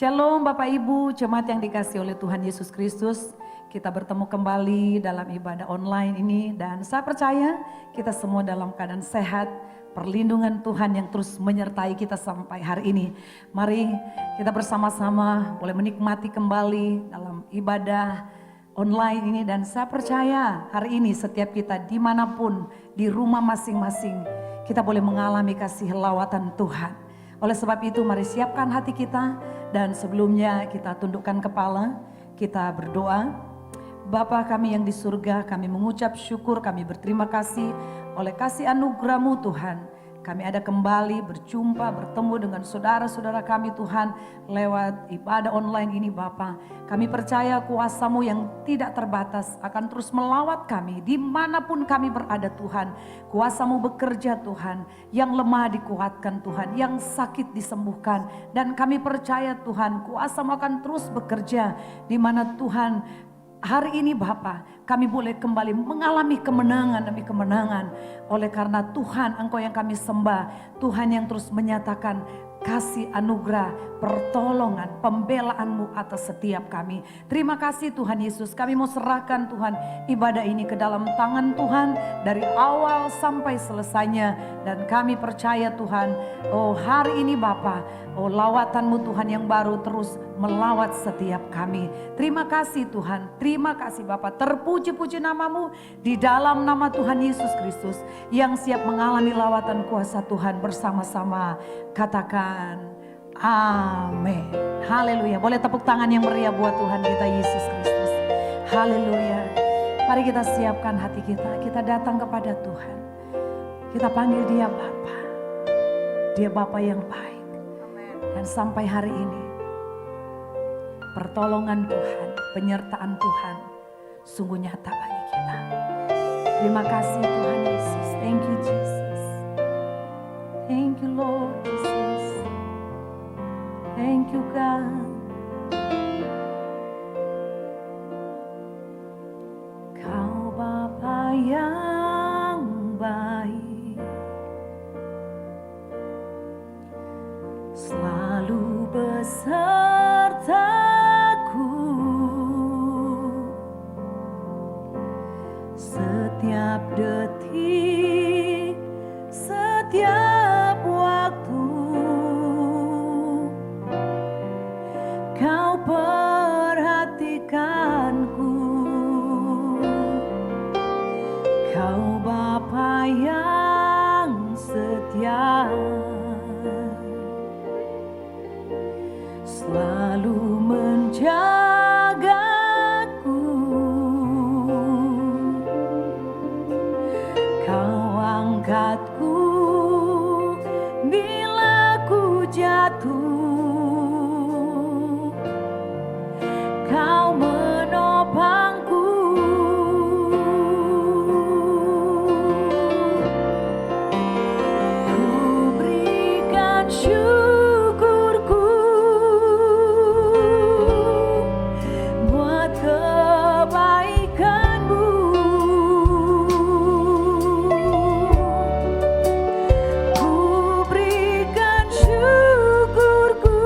Shalom Bapak Ibu, jemaat yang dikasihi oleh Tuhan Yesus Kristus. Kita bertemu kembali dalam ibadah online ini dan saya percaya kita semua dalam keadaan sehat. Perlindungan Tuhan yang terus menyertai kita sampai hari ini. Mari kita bersama-sama boleh menikmati kembali dalam ibadah online ini. Dan saya percaya hari ini setiap kita dimanapun, di rumah masing-masing, kita boleh mengalami kasih lawatan Tuhan. Oleh sebab itu mari siapkan hati kita dan sebelumnya kita tundukkan kepala, kita berdoa. Bapa kami yang di surga, kami mengucap syukur, kami berterima kasih oleh kasih anugerah-Mu Tuhan. Kami ada kembali berjumpa, bertemu dengan saudara-saudara kami Tuhan lewat ibadah online ini Bapa. Kami percaya kuasa-Mu yang tidak terbatas akan terus melawat kami dimanapun kami berada Tuhan. Kuasa-Mu bekerja Tuhan, yang lemah dikuatkan Tuhan, yang sakit disembuhkan. Dan kami percaya Tuhan kuasa-Mu akan terus bekerja di mana Tuhan hari ini Bapa, kami boleh kembali mengalami kemenangan demi kemenangan. Oleh karena Tuhan Engkau yang kami sembah, Tuhan yang terus menyatakan kasih anugerah, pertolongan, pembelaan-Mu atas setiap kami. Terima kasih Tuhan Yesus, kami mau serahkan Tuhan ibadah ini ke dalam tangan Tuhan dari awal sampai selesainya. Dan kami percaya Tuhan, oh hari ini Bapa, oh lawatan-Mu Tuhan yang baru terus melawat setiap kami. Terima kasih Tuhan, terima kasih Bapa. Terpuji-puji nama-Mu di dalam nama Tuhan Yesus Kristus yang siap mengalami lawatan kuasa Tuhan bersama-sama. Katakan amin. Haleluya. Boleh tepuk tangan yang meriah buat Tuhan kita Yesus Kristus. Haleluya. Mari kita siapkan hati kita. Kita datang kepada Tuhan. Kita panggil Dia Bapa. Dia Bapa yang baik. Dan sampai hari ini pertolongan Tuhan, penyertaan Tuhan sungguh nyata bagi kita. Terima kasih Tuhan Yesus. Thank you Jesus. Thank you Lord Jesus. Thank you God. Kau Bapa yang baik, selalu besertaku setiap detik, setiap waktu. Kau perhatikanku, Kau Bapa yang setia, selalu menjagaku. Kau angkatku bila ku jatuh. Kau menopangku. Ku berikan syukurku buat kebaikan-Mu. Ku berikan syukurku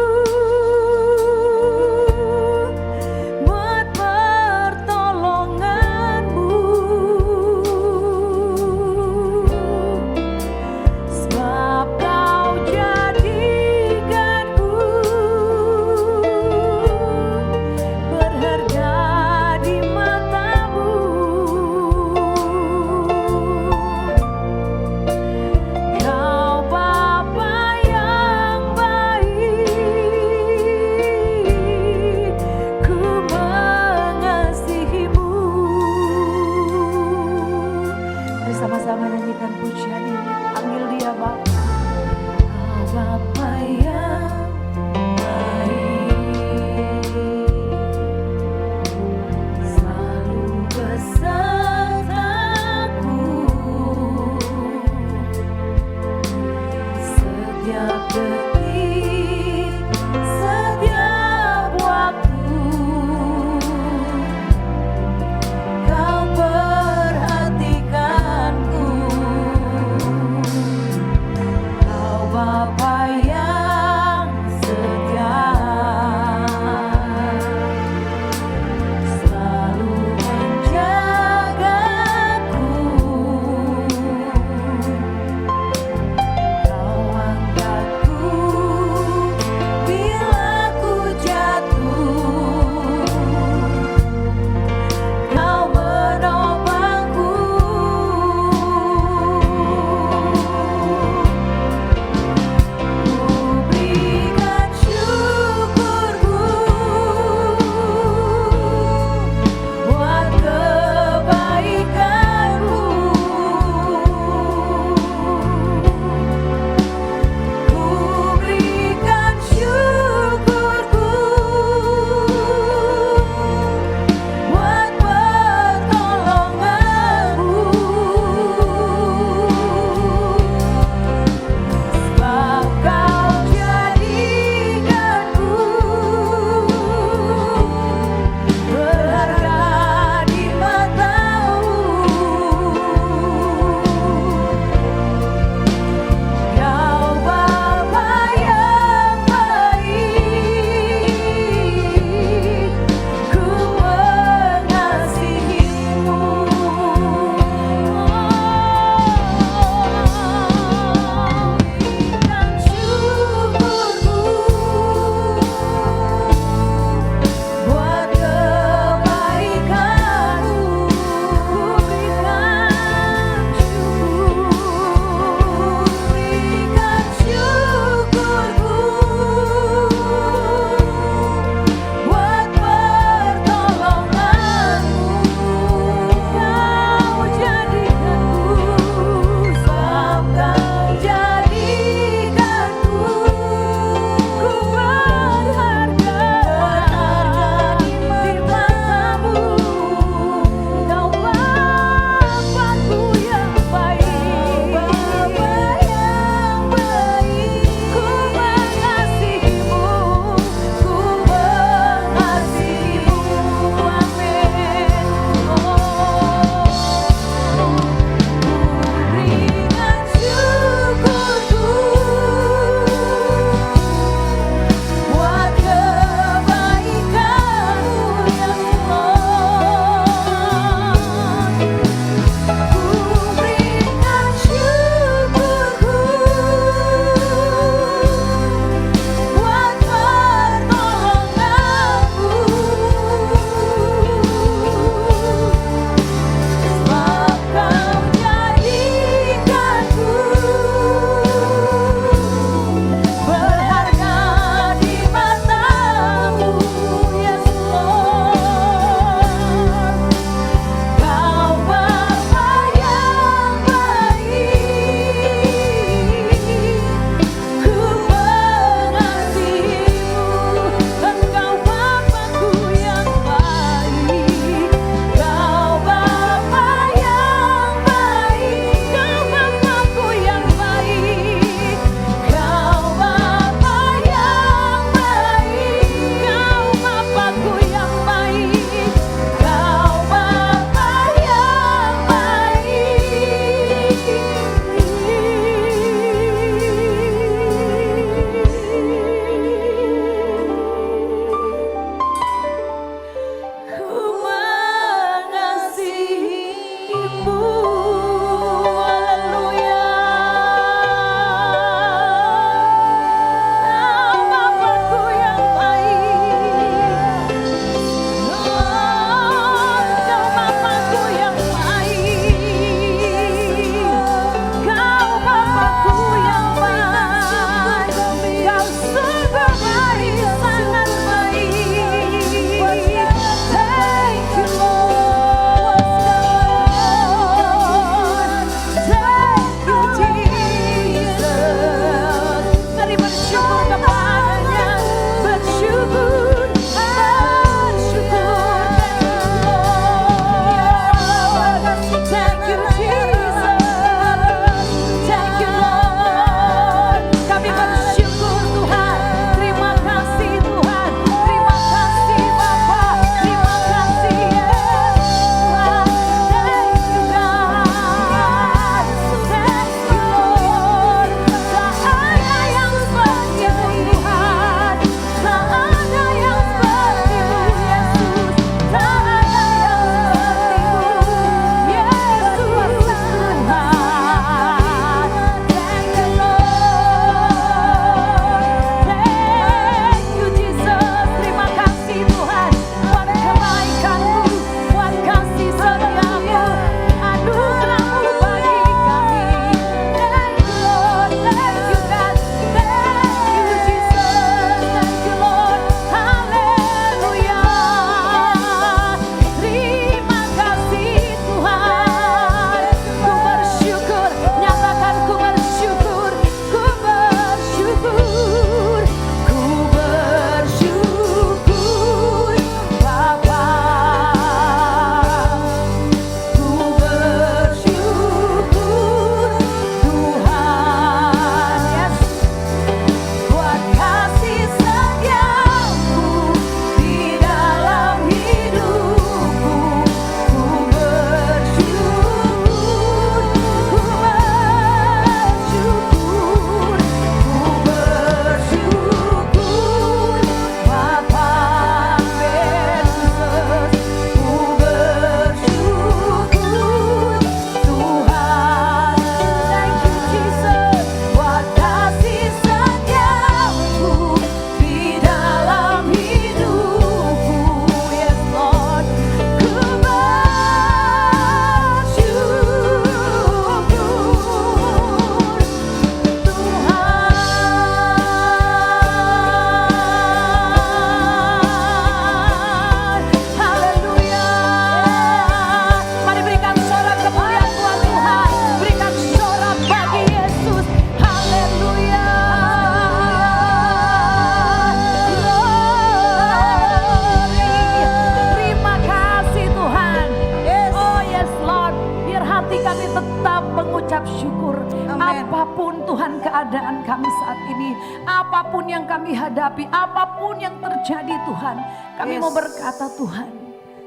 keadaan kami saat ini. Apapun yang kami hadapi, apapun yang terjadi Tuhan. Kami mau berkata Tuhan,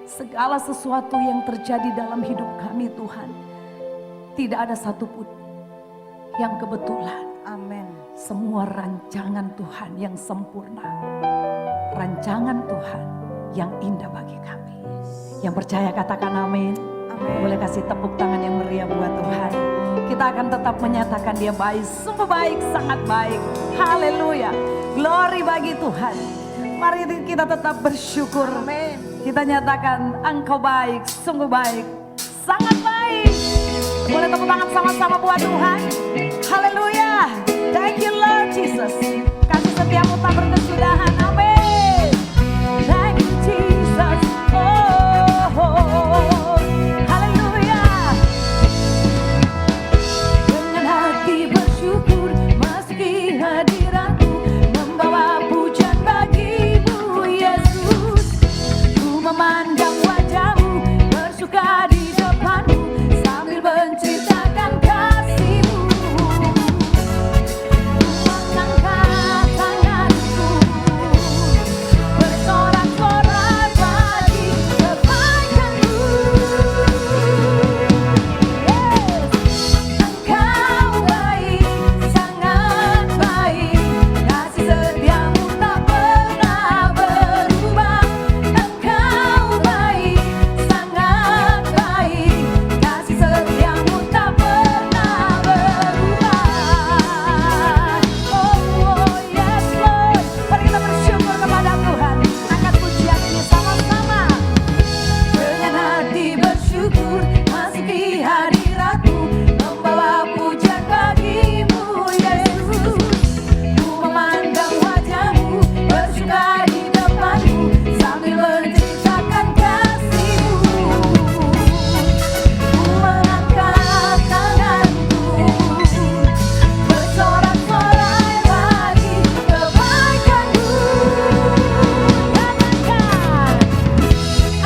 segala sesuatu yang terjadi dalam hidup kami Tuhan, tidak ada satupun yang kebetulan. Amin. Semua rancangan Tuhan yang sempurna. Rancangan Tuhan yang indah bagi kami. Yang percaya katakan amin. Amin. Boleh kasih tepuk tangan yang meriah buat Tuhan. Kita akan tetap menyatakan dia baik, sungguh baik, sangat baik. Haleluya. Glory bagi Tuhan. Mari kita tetap bersyukur. Amin. Kita nyatakan engkau baik, sungguh baik, sangat baik. Boleh tepuk tangan sama-sama buat Tuhan. Haleluya. Thank you Lord Jesus. Kasih setiamu tak berkesudahan. Amin. Thank you Jesus. Oh. Haleluya. Dengan hati bersyukur meski hadiratmu, membawa pujian bagimu Yesus. Ku memandang wajahmu, bersuka di depanmu, sambil menceritakan kasih-Mu. Mengangkat tanganku, bersorak-sorak bagi kebaikan-Mu. Engkau baik, sangat baik, kasih setiamu tak pernah berubah. Engkau baik, sangat baik, kasih setiamu tak pernah berubah. Oh yes Lord, mari kita bersyukur kepada Tuhan. Angkat pujian ini sama-sama. Dengan hati bersyukur masuki hadirat-Mu, membawa pujian bagimu Yesus. Ku memandang wajah-Mu, bersuka di depan-Mu, sambil menceritakan kasih-Mu. Ku mengangkat tanganku, bersorak-sorai bagi kebaikan-Mu. Katakan,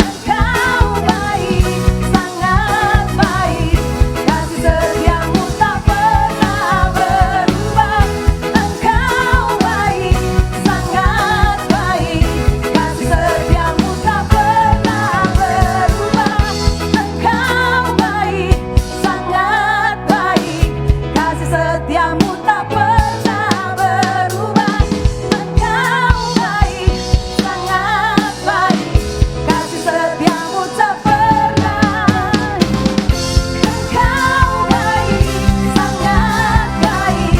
Engkau baik, sangat baik, kasih setiamu tak pernah berubah. Engkau baik, sangat baik, kasih setiamu tak pernah berubah. Engkau baik, sangat baik, kasih setiamu tak pernah berubah. Engkau baik, sangat baik, kasih setiamu tak pernah. Engkau baik, sangat baik,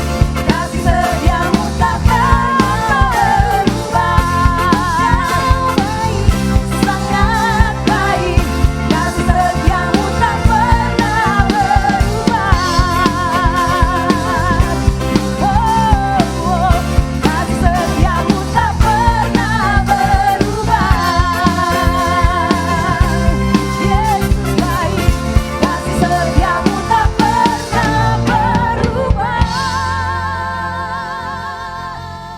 kasih setiamu tak pernah berubah. Sangat baik, kasih setiamu tak pernah berubah. Oh, kasih setiamu tak pernah berubah. Yesus baik, kasih setiamu tak pernah berubah.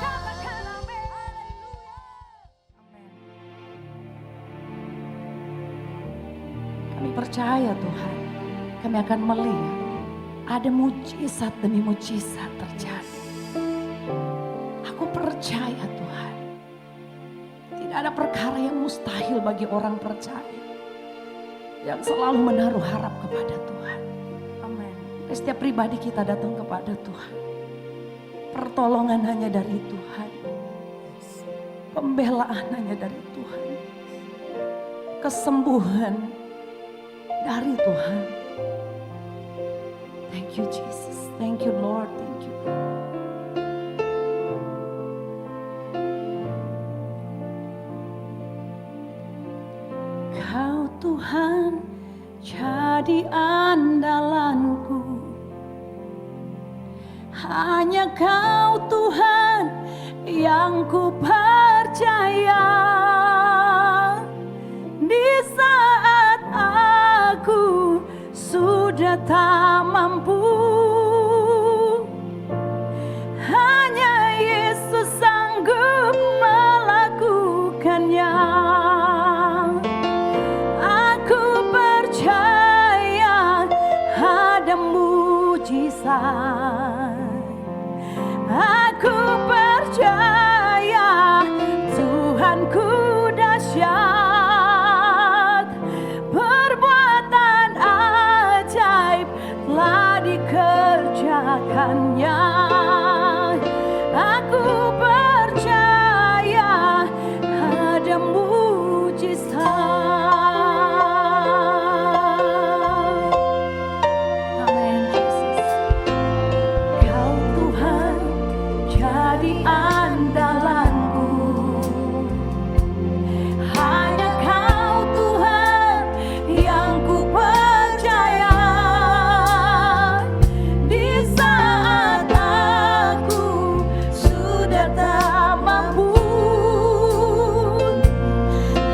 Katakan amin. Kami percaya Tuhan, kami akan melihat ada mujizat demi mujizat terjadi. Aku percaya Tuhan, tidak ada perkara yang mustahil bagi orang percaya yang selalu menaruh harap kepada Tuhan. Amin. Setiap pribadi kita datang kepada Tuhan, pertolongan hanya dari Tuhan, pembelaan hanya dari Tuhan, kesembuhan dari Tuhan. Thank you Jesus, thank you Lord, thank you. Kau Tuhan jadi andalanku, hanya Kau Tuhan yang ku percaya. Di saat aku sudah tak mampu, hanya Yesus sanggup melakukannya. Aku percaya ada mujizat Aku percaya Tuhanku dahsyat, perbuatan ajaib telah dikerjakannya. Aku percaya ada mujizat. Amin, Yesus. Kau Tuhan jadi andalanku, hanya Kau Tuhan yang ku percaya. Di saat aku sudah tak mampu,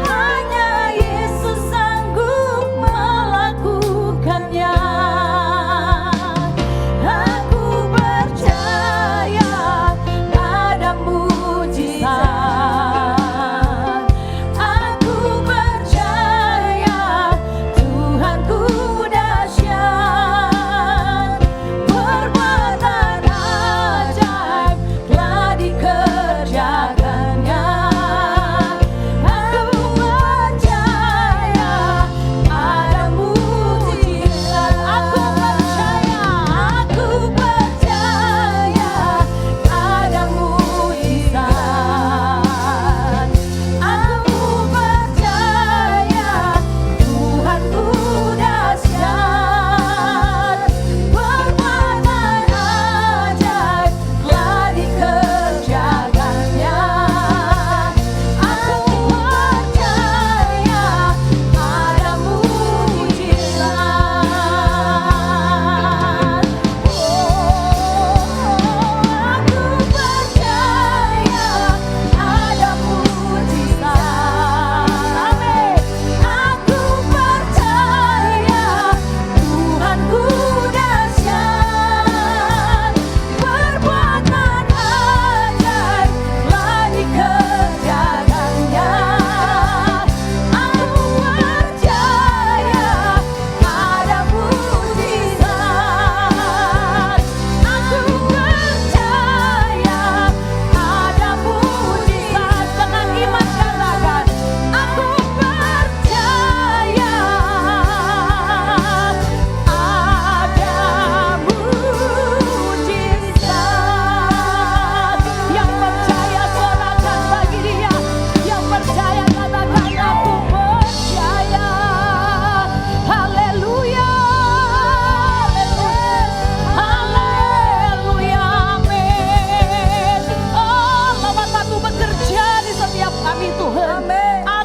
hanya Yesus sanggup melakukannya. Aku percaya ada mujizat. Aku percaya Tuhanku dahsyat, perbuatan ajaib telah dikerjakannya. Aku percaya ada mujizat. Aku percaya ada mujizat. Aku percaya Tuhanku dahsyat, perbuatan ajaib telah dikerjakannya. Aku percaya ada mujizat. Aku percaya ada mujizat. Amin. Aku percaya Tuhanku dahsyat, perbuatan ajaib telah dikerjakannya. Aku percaya ada mujizat. Aku percaya ada mujizat. Dengan iman katakan, aku percaya ada mujizat. Yang percaya sorakan bagi Dia. Yang percaya katakan, aku percaya. Haleluya, haleluya, amin. Oh, lawat-Mu bekerja di setiap kami Tuhan.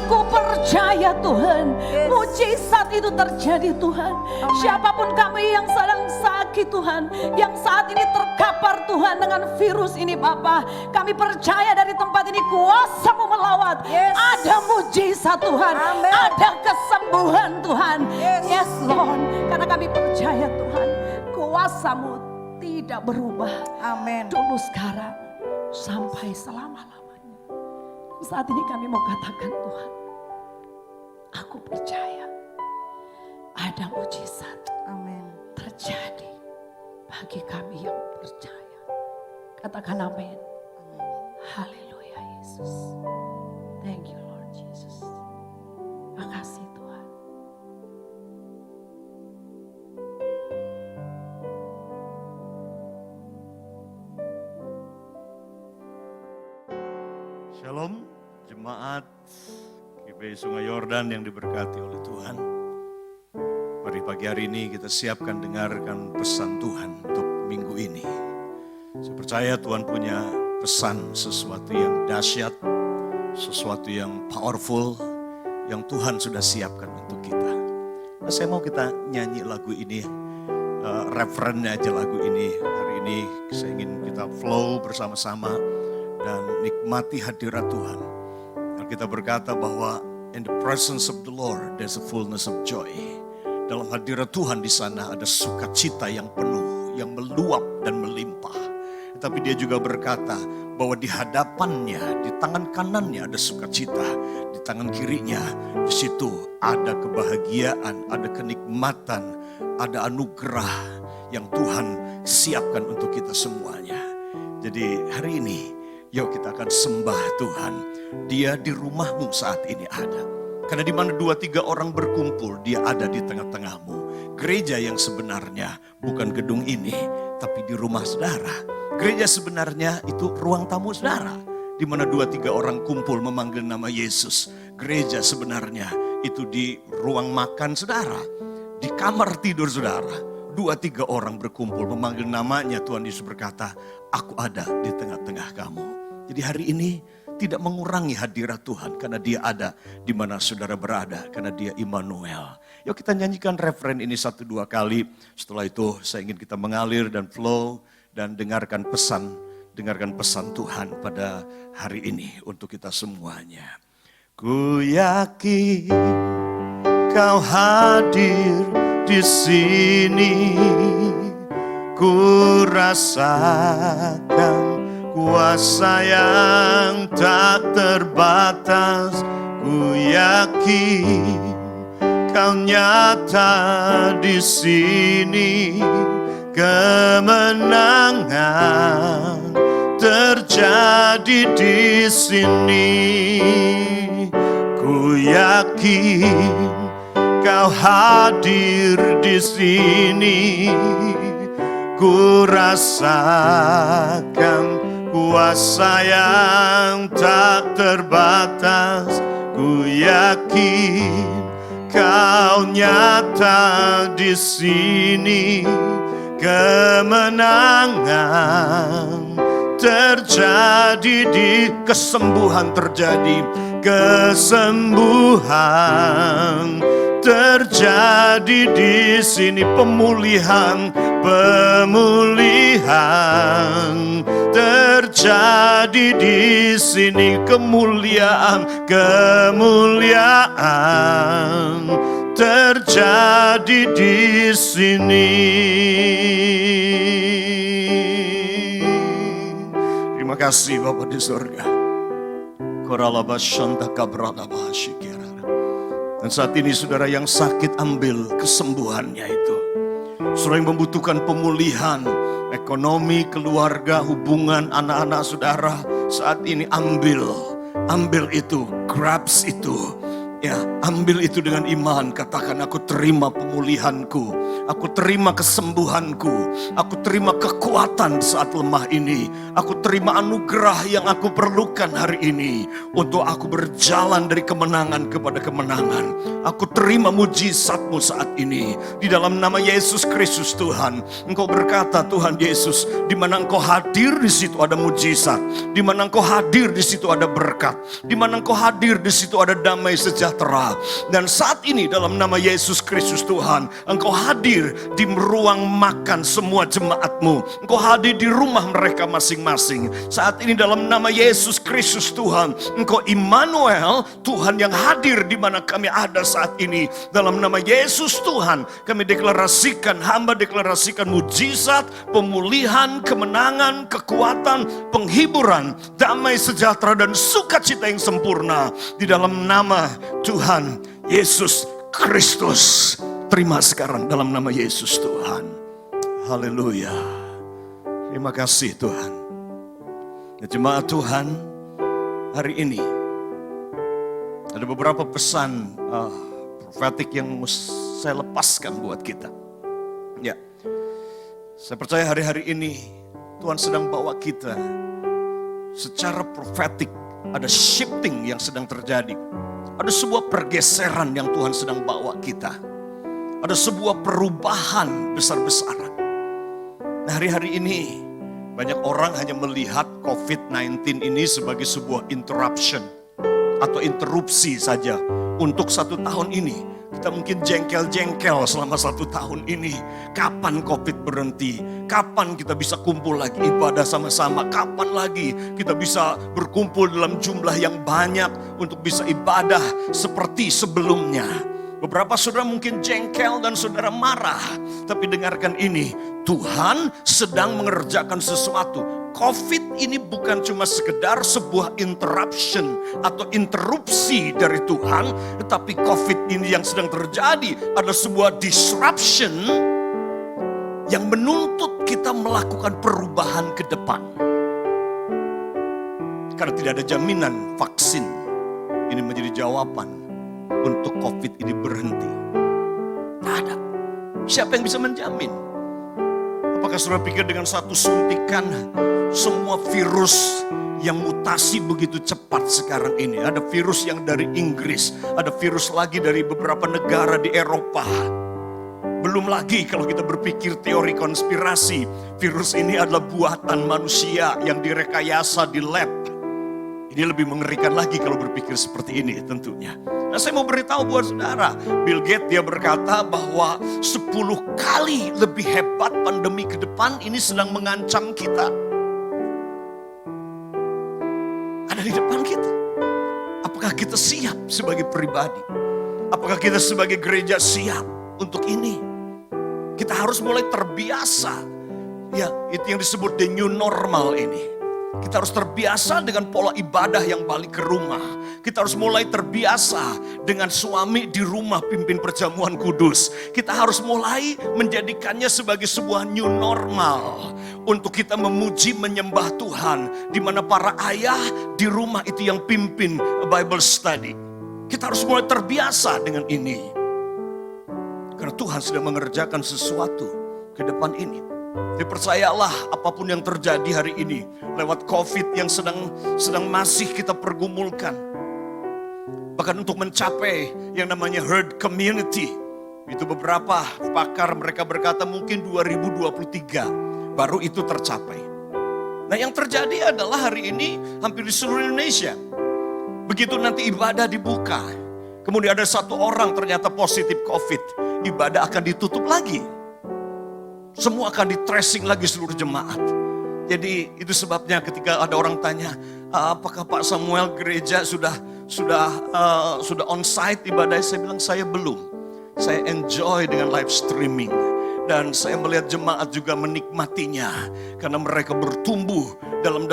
Aku percaya Tuhan, mujizat itu terjadi Tuhan. Siapapun kami yang sedang sakit Tuhan, yang saat ini terkapar Tuhan dengan virus ini Bapa, kami percaya dari tempat ini kuasa-Mu melawat. Ada mujizat Tuhan, ada kesembuhan Tuhan. Yes Lord, karena kami percaya Tuhan, kuasa-Mu tidak berubah. Amin. Dulu, sekarang, sampai selama-lamanya. Saat ini kami mau katakan Tuhan, aku percaya ada mujizat Amin. terjadi bagi kami yang percaya. Katakan amin. Haleluya Yesus. Thank you Lord Jesus. Makasih Tuhan. Shalom, jemaat GBI Sungai Yordan yang diberkati oleh Tuhan. Mari pagi hari ini kita siapkan dengarkan pesan Tuhan untuk minggu ini. Saya percaya Tuhan punya pesan sesuatu yang dahsyat, sesuatu yang powerful, yang Tuhan sudah siapkan untuk kita. Nah, saya mau kita nyanyi lagu ini, referennya aja lagu ini. Hari ini saya ingin kita flow bersama-sama dan nikmati hadirat Tuhan. Dan kita berkata bahwa in the presence of the Lord there's a fullness of joy. Dalam hadirat Tuhan di sana ada sukacita yang penuh, yang meluap dan melimpah. Tapi dia juga berkata bahwa di hadapannya, di tangan kanannya ada sukacita, di tangan kirinya di situ ada kebahagiaan, ada kenikmatan, ada anugerah yang Tuhan siapkan untuk kita semuanya. Jadi hari ini, yuk kita akan sembah Tuhan. Dia di rumahmu saat ini ada. Karena di mana 2-3 orang berkumpul, dia ada di tengah-tengahmu. Gereja yang sebenarnya bukan gedung ini, tapi di rumah saudara. Gereja sebenarnya itu ruang tamu saudara. Di mana 2-3 orang kumpul memanggil nama Yesus. Gereja sebenarnya itu di ruang makan saudara. Di kamar tidur saudara. 2-3 orang berkumpul memanggil namanya, Tuhan Yesus berkata, aku ada di tengah-tengah kamu. Jadi hari ini tidak mengurangi hadirat Tuhan karena dia ada di mana saudara berada, karena dia Immanuel. Yuk kita nyanyikan referen ini 1-2 kali. Setelah itu saya ingin kita mengalir dan flow dan dengarkan pesan Tuhan pada hari ini untuk kita semuanya. Ku yakin kau hadir di sini, ku rasakan kuasa yang tak terbatas. Ku yakin kau nyata di sini, kemenangan terjadi di sini. Ku yakin kau hadir di sini, ku rasakan kuasa yang tak terbatas. Ku yakin kau nyata di sini, kemenangan terjadi di kesembuhan terjadi, kesembuhan terjadi di sini, pemulihan terjadi di sini, kemuliaan terjadi di sini. Terima kasih Bapa di surga. Dan saat ini saudara yang sakit, ambil kesembuhannya itu. Saudara yang membutuhkan pemulihan ekonomi, keluarga, hubungan, anak-anak saudara, saat ini ambil itu, grabs itu. Ya, ambil itu dengan iman. Katakan, aku terima pemulihanku, aku terima kesembuhanku, aku terima kekuatan saat lemah ini, aku terima anugerah yang aku perlukan hari ini untuk aku berjalan dari kemenangan kepada kemenangan. Aku terima mujizatmu saat ini di dalam nama Yesus Kristus. Tuhan, Engkau berkata, Tuhan Yesus, di mana Engkau hadir di situ ada mujizat, di mana Engkau hadir di situ ada berkat, di mana Engkau hadir di situ ada damai sejahtera. Dan saat ini dalam nama Yesus Kristus Tuhan, Engkau hadir di ruang makan semua jemaatmu. Engkau hadir di rumah mereka masing-masing. Saat ini dalam nama Yesus Kristus Tuhan, Engkau Immanuel, Tuhan yang hadir di mana kami ada saat ini. Dalam nama Yesus Tuhan, kami deklarasikan, hamba deklarasikan mujizat, pemulihan, kemenangan, kekuatan, penghiburan, damai sejahtera dan sukacita yang sempurna di dalam nama Tuhan Yesus Kristus. Terima sekarang dalam nama Yesus Tuhan. Haleluya. Terima kasih Tuhan. Ya, jemaat Tuhan, hari ini ada beberapa pesan profetik yang saya lepaskan buat kita. Ya, saya percaya hari-hari ini Tuhan sedang bawa kita secara profetik. Ada shifting yang sedang terjadi. Ada sebuah pergeseran yang Tuhan sedang bawa kita. Ada sebuah perubahan besar-besaran. Nah, hari-hari ini banyak orang hanya melihat COVID-19 ini sebagai sebuah interruption atau interupsi saja untuk 1 tahun ini. Kita mungkin jengkel-jengkel selama 1 tahun ini. Kapan COVID berhenti? Kapan kita bisa kumpul lagi ibadah sama-sama? Kapan lagi kita bisa berkumpul dalam jumlah yang banyak untuk bisa ibadah seperti sebelumnya? Beberapa saudara mungkin jengkel dan saudara marah. Tapi dengarkan ini, Tuhan sedang mengerjakan sesuatu. COVID ini bukan cuma sekedar sebuah interruption atau interupsi dari Tuhan, tetapi COVID ini yang sedang terjadi adalah sebuah disruption yang menuntut kita melakukan perubahan ke depan. Karena tidak ada jaminan vaksin ini menjadi jawaban untuk COVID ini berhenti. Tak ada. Siapa yang bisa menjamin? Apakah saudara pikir dengan satu suntikan semua virus yang mutasi begitu cepat sekarang ini? Ada virus yang dari Inggris, ada virus lagi dari beberapa negara di Eropa. Belum lagi kalau kita berpikir teori konspirasi, virus ini adalah buatan manusia yang direkayasa di lab. Ini lebih mengerikan lagi kalau berpikir seperti ini tentunya. Nah, saya mau beritahu buat saudara, Bill Gates dia berkata bahwa 10 kali lebih hebat pandemi ke depan ini sedang mengancam kita. Ada di depan kita. Apakah kita siap sebagai pribadi? Apakah kita sebagai gereja siap untuk ini? Kita harus mulai terbiasa. Ya, itu yang disebut the new normal ini. Kita harus terbiasa dengan pola ibadah yang balik ke rumah. Kita harus mulai terbiasa dengan suami di rumah pimpin perjamuan kudus. Kita harus mulai menjadikannya sebagai sebuah new normal. Untuk kita memuji menyembah Tuhan. Di mana para ayah di rumah itu yang pimpin Bible study. Kita harus mulai terbiasa dengan ini. Karena Tuhan sedang mengerjakan sesuatu ke depan ini. Dipercayalah apapun yang terjadi hari ini lewat COVID yang sedang masih kita pergumulkan. Bahkan untuk mencapai yang namanya herd community. Itu beberapa pakar mereka berkata mungkin 2023 baru itu tercapai. Nah yang terjadi adalah hari ini hampir di seluruh Indonesia. Begitu nanti ibadah dibuka. Kemudian ada satu orang ternyata positif COVID. Ibadah akan ditutup lagi. Semua akan di-tracing lagi seluruh jemaat. Jadi itu sebabnya ketika ada orang tanya, apakah Pak Samuel gereja sudah on-site ibadah? Saya bilang saya belum. Saya enjoy dengan live streaming. Dan saya melihat jemaat juga menikmatinya. Karena mereka bertumbuh dalam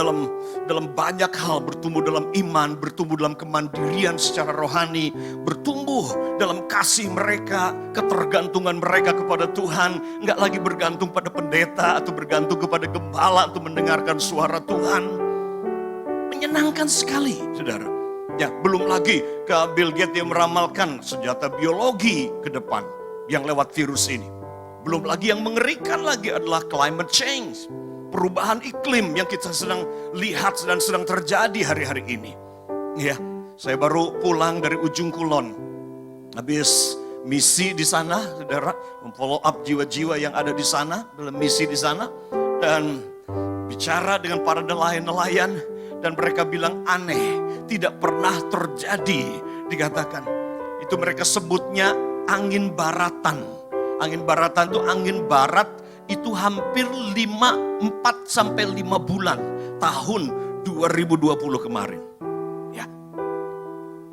banyak hal. Bertumbuh dalam iman, bertumbuh dalam kemandirian secara rohani. Bertumbuh dalam kasih mereka, ketergantungan mereka kepada Tuhan. Enggak lagi bergantung pada pendeta atau bergantung kepada gembala untuk mendengarkan suara Tuhan. Menyenangkan sekali, saudara. Ya, belum lagi ke Bill Gates yang meramalkan senjata biologi ke depan yang lewat virus ini. Belum lagi yang mengerikan lagi adalah climate change. Perubahan iklim yang kita sedang lihat dan sedang terjadi hari-hari ini. Ya, saya baru pulang dari ujung Kulon. Habis misi di sana, saudara, memfollow up jiwa-jiwa yang ada di sana, dalam misi di sana. Dan bicara dengan para nelayan-nelayan, dan mereka bilang aneh, tidak pernah terjadi, dikatakan. Itu mereka sebutnya angin baratan. Angin baratan itu angin barat itu hampir 4-5 bulan tahun 2020 kemarin. Ya.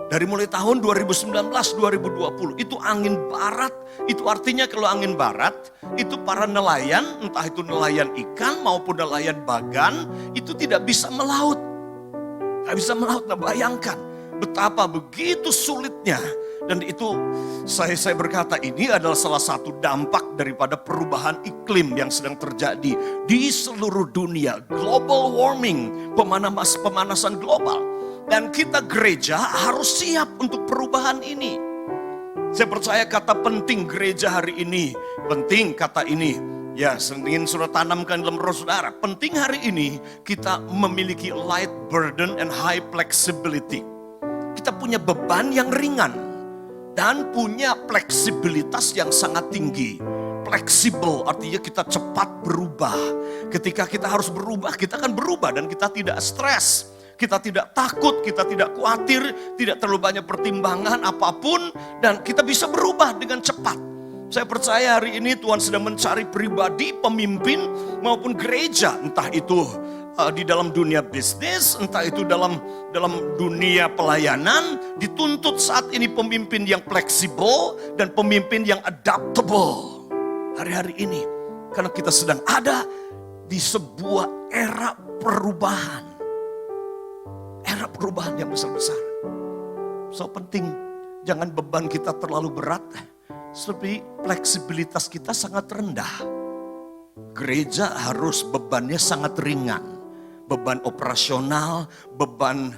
Dari mulai tahun 2019-2020 itu angin barat, itu artinya kalau angin barat itu para nelayan, entah itu nelayan ikan maupun nelayan bagan itu tidak bisa melaut. Tidak bisa melaut, nah bayangkan betapa begitu sulitnya. Dan itu saya berkata ini adalah salah satu dampak daripada perubahan iklim yang sedang terjadi di seluruh dunia. Global warming, pemanasan global. Dan kita gereja harus siap untuk perubahan ini. Saya percaya kata penting gereja hari ini, penting kata ini. Ya, ingin saudara tanamkan dalam roh saudara. Penting hari ini kita memiliki light burden and high flexibility. Kita punya beban yang ringan. Dan punya fleksibilitas yang sangat tinggi. Fleksibel artinya kita cepat berubah. Ketika kita harus berubah, kita akan berubah dan kita tidak stres. Kita tidak takut, kita tidak khawatir, tidak terlalu banyak pertimbangan apapun. Dan kita bisa berubah dengan cepat. Saya percaya hari ini Tuhan sedang mencari pribadi, pemimpin maupun gereja. Entah itu di dalam dunia bisnis, entah itu dalam dunia pelayanan, dituntut saat ini pemimpin yang fleksibel dan pemimpin yang adaptable hari-hari ini. Karena kita sedang ada di sebuah era perubahan. Era perubahan yang besar-besar. So penting, jangan beban kita terlalu berat, tapi fleksibilitas kita sangat rendah. Gereja harus bebannya sangat ringan. beban operasional, beban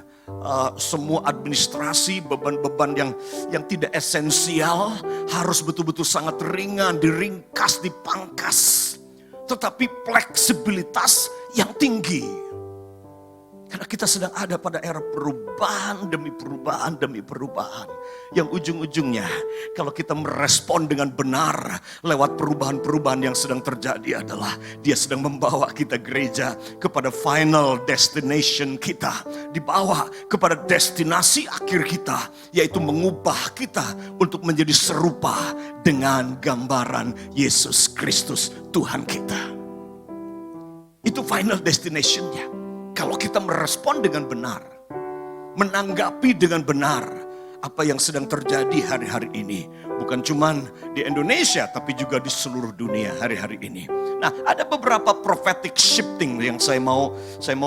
semua administrasi, beban-beban yang tidak esensial harus betul-betul sangat ringan, diringkas, dipangkas. Tetapi fleksibilitas yang tinggi. Karena kita sedang ada pada era perubahan demi perubahan demi perubahan. Yang ujung-ujungnya kalau kita merespon dengan benar lewat perubahan-perubahan yang sedang terjadi adalah dia sedang membawa kita gereja kepada final destination kita. Dibawa kepada destinasi akhir kita, yaitu mengubah kita untuk menjadi serupa dengan gambaran Yesus Kristus Tuhan kita. Itu final destination-nya. Kalau kita merespon dengan benar, menanggapi dengan benar apa yang sedang terjadi hari-hari ini. Bukan cuma di Indonesia, tapi juga di seluruh dunia hari-hari ini. Nah, ada beberapa prophetic shifting yang saya mau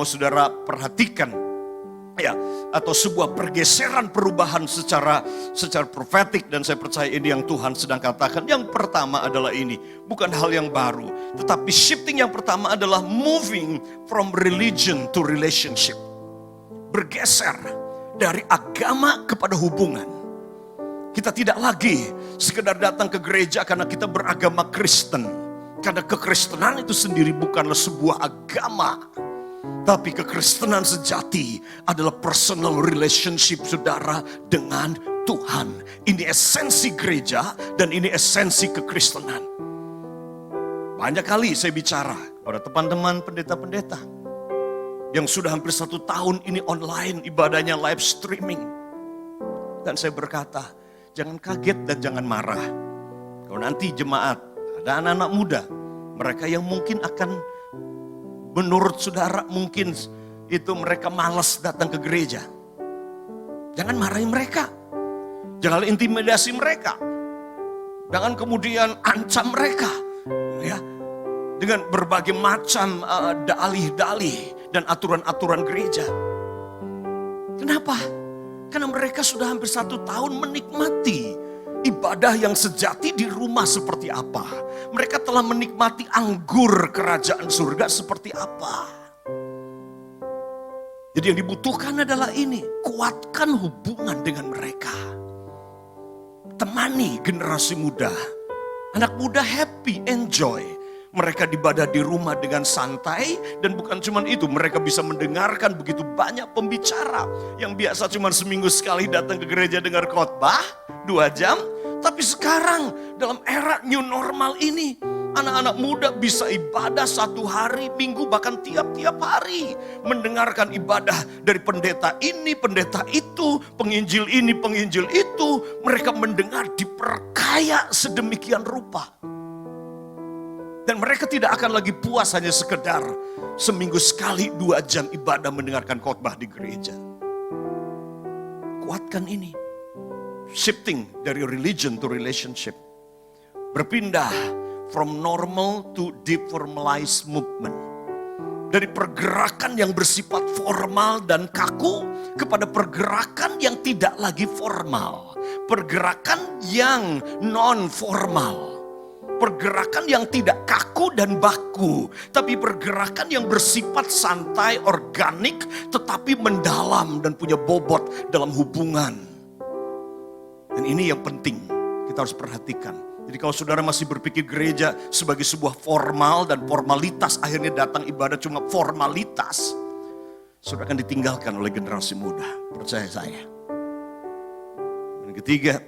saudara perhatikan. Ya, atau sebuah pergeseran perubahan secara profetik, dan saya percaya ini yang Tuhan sedang katakan. Yang pertama adalah ini, bukan hal yang baru, tetapi shifting yang pertama adalah moving from religion to relationship. Bergeser dari agama kepada hubungan. Kita tidak lagi sekedar datang ke gereja karena kita beragama Kristen. Karena kekristenan itu sendiri bukanlah sebuah agama. Tapi kekristenan sejati adalah personal relationship saudara dengan Tuhan. Ini esensi gereja dan ini esensi kekristenan. Banyak kali saya bicara pada teman-teman pendeta-pendeta yang sudah hampir 1 tahun ini online, ibadahnya live streaming. Dan saya berkata, jangan kaget dan jangan marah. Kalau nanti jemaat, ada anak-anak muda, mereka yang mungkin akan, menurut saudara mungkin itu mereka malas datang ke gereja. Jangan marahi mereka. Jangan intimidasi mereka. Jangan kemudian ancam mereka. Ya, dengan berbagai macam dalih-dalih dan aturan-aturan gereja. Kenapa? Karena mereka sudah hampir 1 tahun menikmati ibadah yang sejati di rumah seperti apa. Mereka telah menikmati anggur kerajaan surga seperti apa. Jadi yang dibutuhkan adalah ini. Kuatkan hubungan dengan mereka. Temani generasi muda. Anak muda happy, enjoy. Mereka ibadah di rumah dengan santai. Dan bukan cuma itu, mereka bisa mendengarkan begitu banyak pembicara. Yang biasa cuma seminggu sekali datang ke gereja dengar khotbah 2 jam. Tapi sekarang dalam era new normal ini, anak-anak muda bisa ibadah 1 hari, minggu, bahkan tiap-tiap hari. Mendengarkan ibadah dari pendeta ini, pendeta itu, penginjil ini, penginjil itu. Mereka mendengar diperkaya sedemikian rupa. Dan mereka tidak akan lagi puas hanya sekedar seminggu sekali 2 jam ibadah mendengarkan khotbah di gereja. Kuatkan ini. Shifting dari religion to relationship. Berpindah from normal to deformalized movement. Dari pergerakan yang bersifat formal dan kaku kepada pergerakan yang tidak lagi formal. Pergerakan yang non-formal. Pergerakan yang tidak kaku dan baku. Tapi pergerakan yang bersifat santai, organik, tetapi mendalam dan punya bobot dalam hubungan. Dan ini yang penting, kita harus perhatikan. Jadi kalau saudara masih berpikir gereja sebagai sebuah formal dan formalitas, akhirnya datang ibadah cuma formalitas, saudara akan ditinggalkan oleh generasi muda. Percaya saya. Dan ketiga,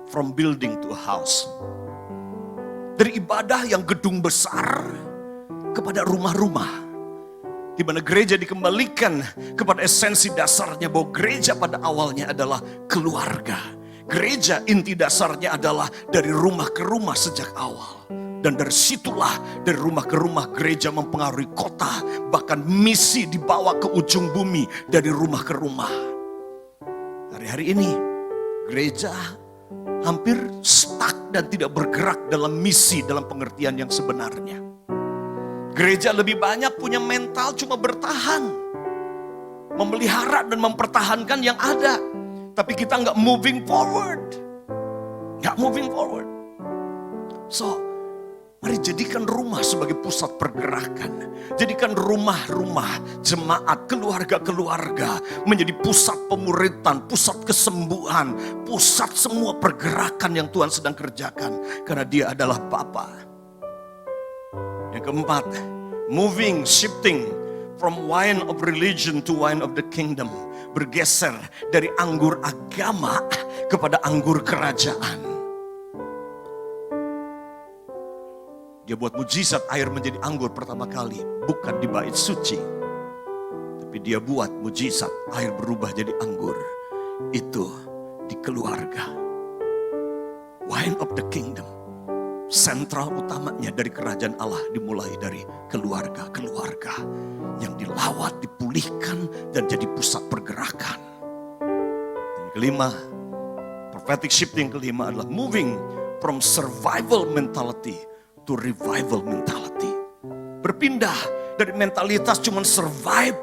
from building to a house. Dari ibadah yang gedung besar kepada rumah-rumah. Di mana gereja dikembalikan kepada esensi dasarnya, bahwa gereja pada awalnya adalah keluarga. Gereja inti dasarnya adalah dari rumah ke rumah sejak awal. Dan dari situlah, dari rumah ke rumah, gereja mempengaruhi kota. Bahkan misi dibawa ke ujung bumi dari rumah ke rumah. Hari-hari ini gereja hampir stuck dan tidak bergerak dalam misi, dalam pengertian yang sebenarnya. Gereja lebih banyak punya mental cuma bertahan. Memelihara dan mempertahankan yang ada. Tapi kita nggak moving forward. Nggak moving forward. So, Mari jadikan rumah sebagai pusat pergerakan. Jadikan rumah-rumah jemaat, keluarga-keluarga menjadi pusat pemuritan, pusat kesembuhan, pusat semua pergerakan yang Tuhan sedang kerjakan. Karena Dia adalah Bapa. Yang keempat, shifting from wine of religion to wine of the kingdom. Bergeser dari anggur agama kepada anggur kerajaan. Dia buat mujizat air menjadi anggur pertama kali, bukan di bait suci. Tapi Dia buat mujizat air berubah jadi anggur. Itu di keluarga. Wine of the kingdom. Sentral utamanya dari kerajaan Allah dimulai dari keluarga-keluarga yang dilawat, dipulihkan, dan jadi pusat pergerakan. Yang kelima, prophetic shifting kelima adalah moving from survival mentality to revival mentality. Berpindah dari mentalitas cuman survive,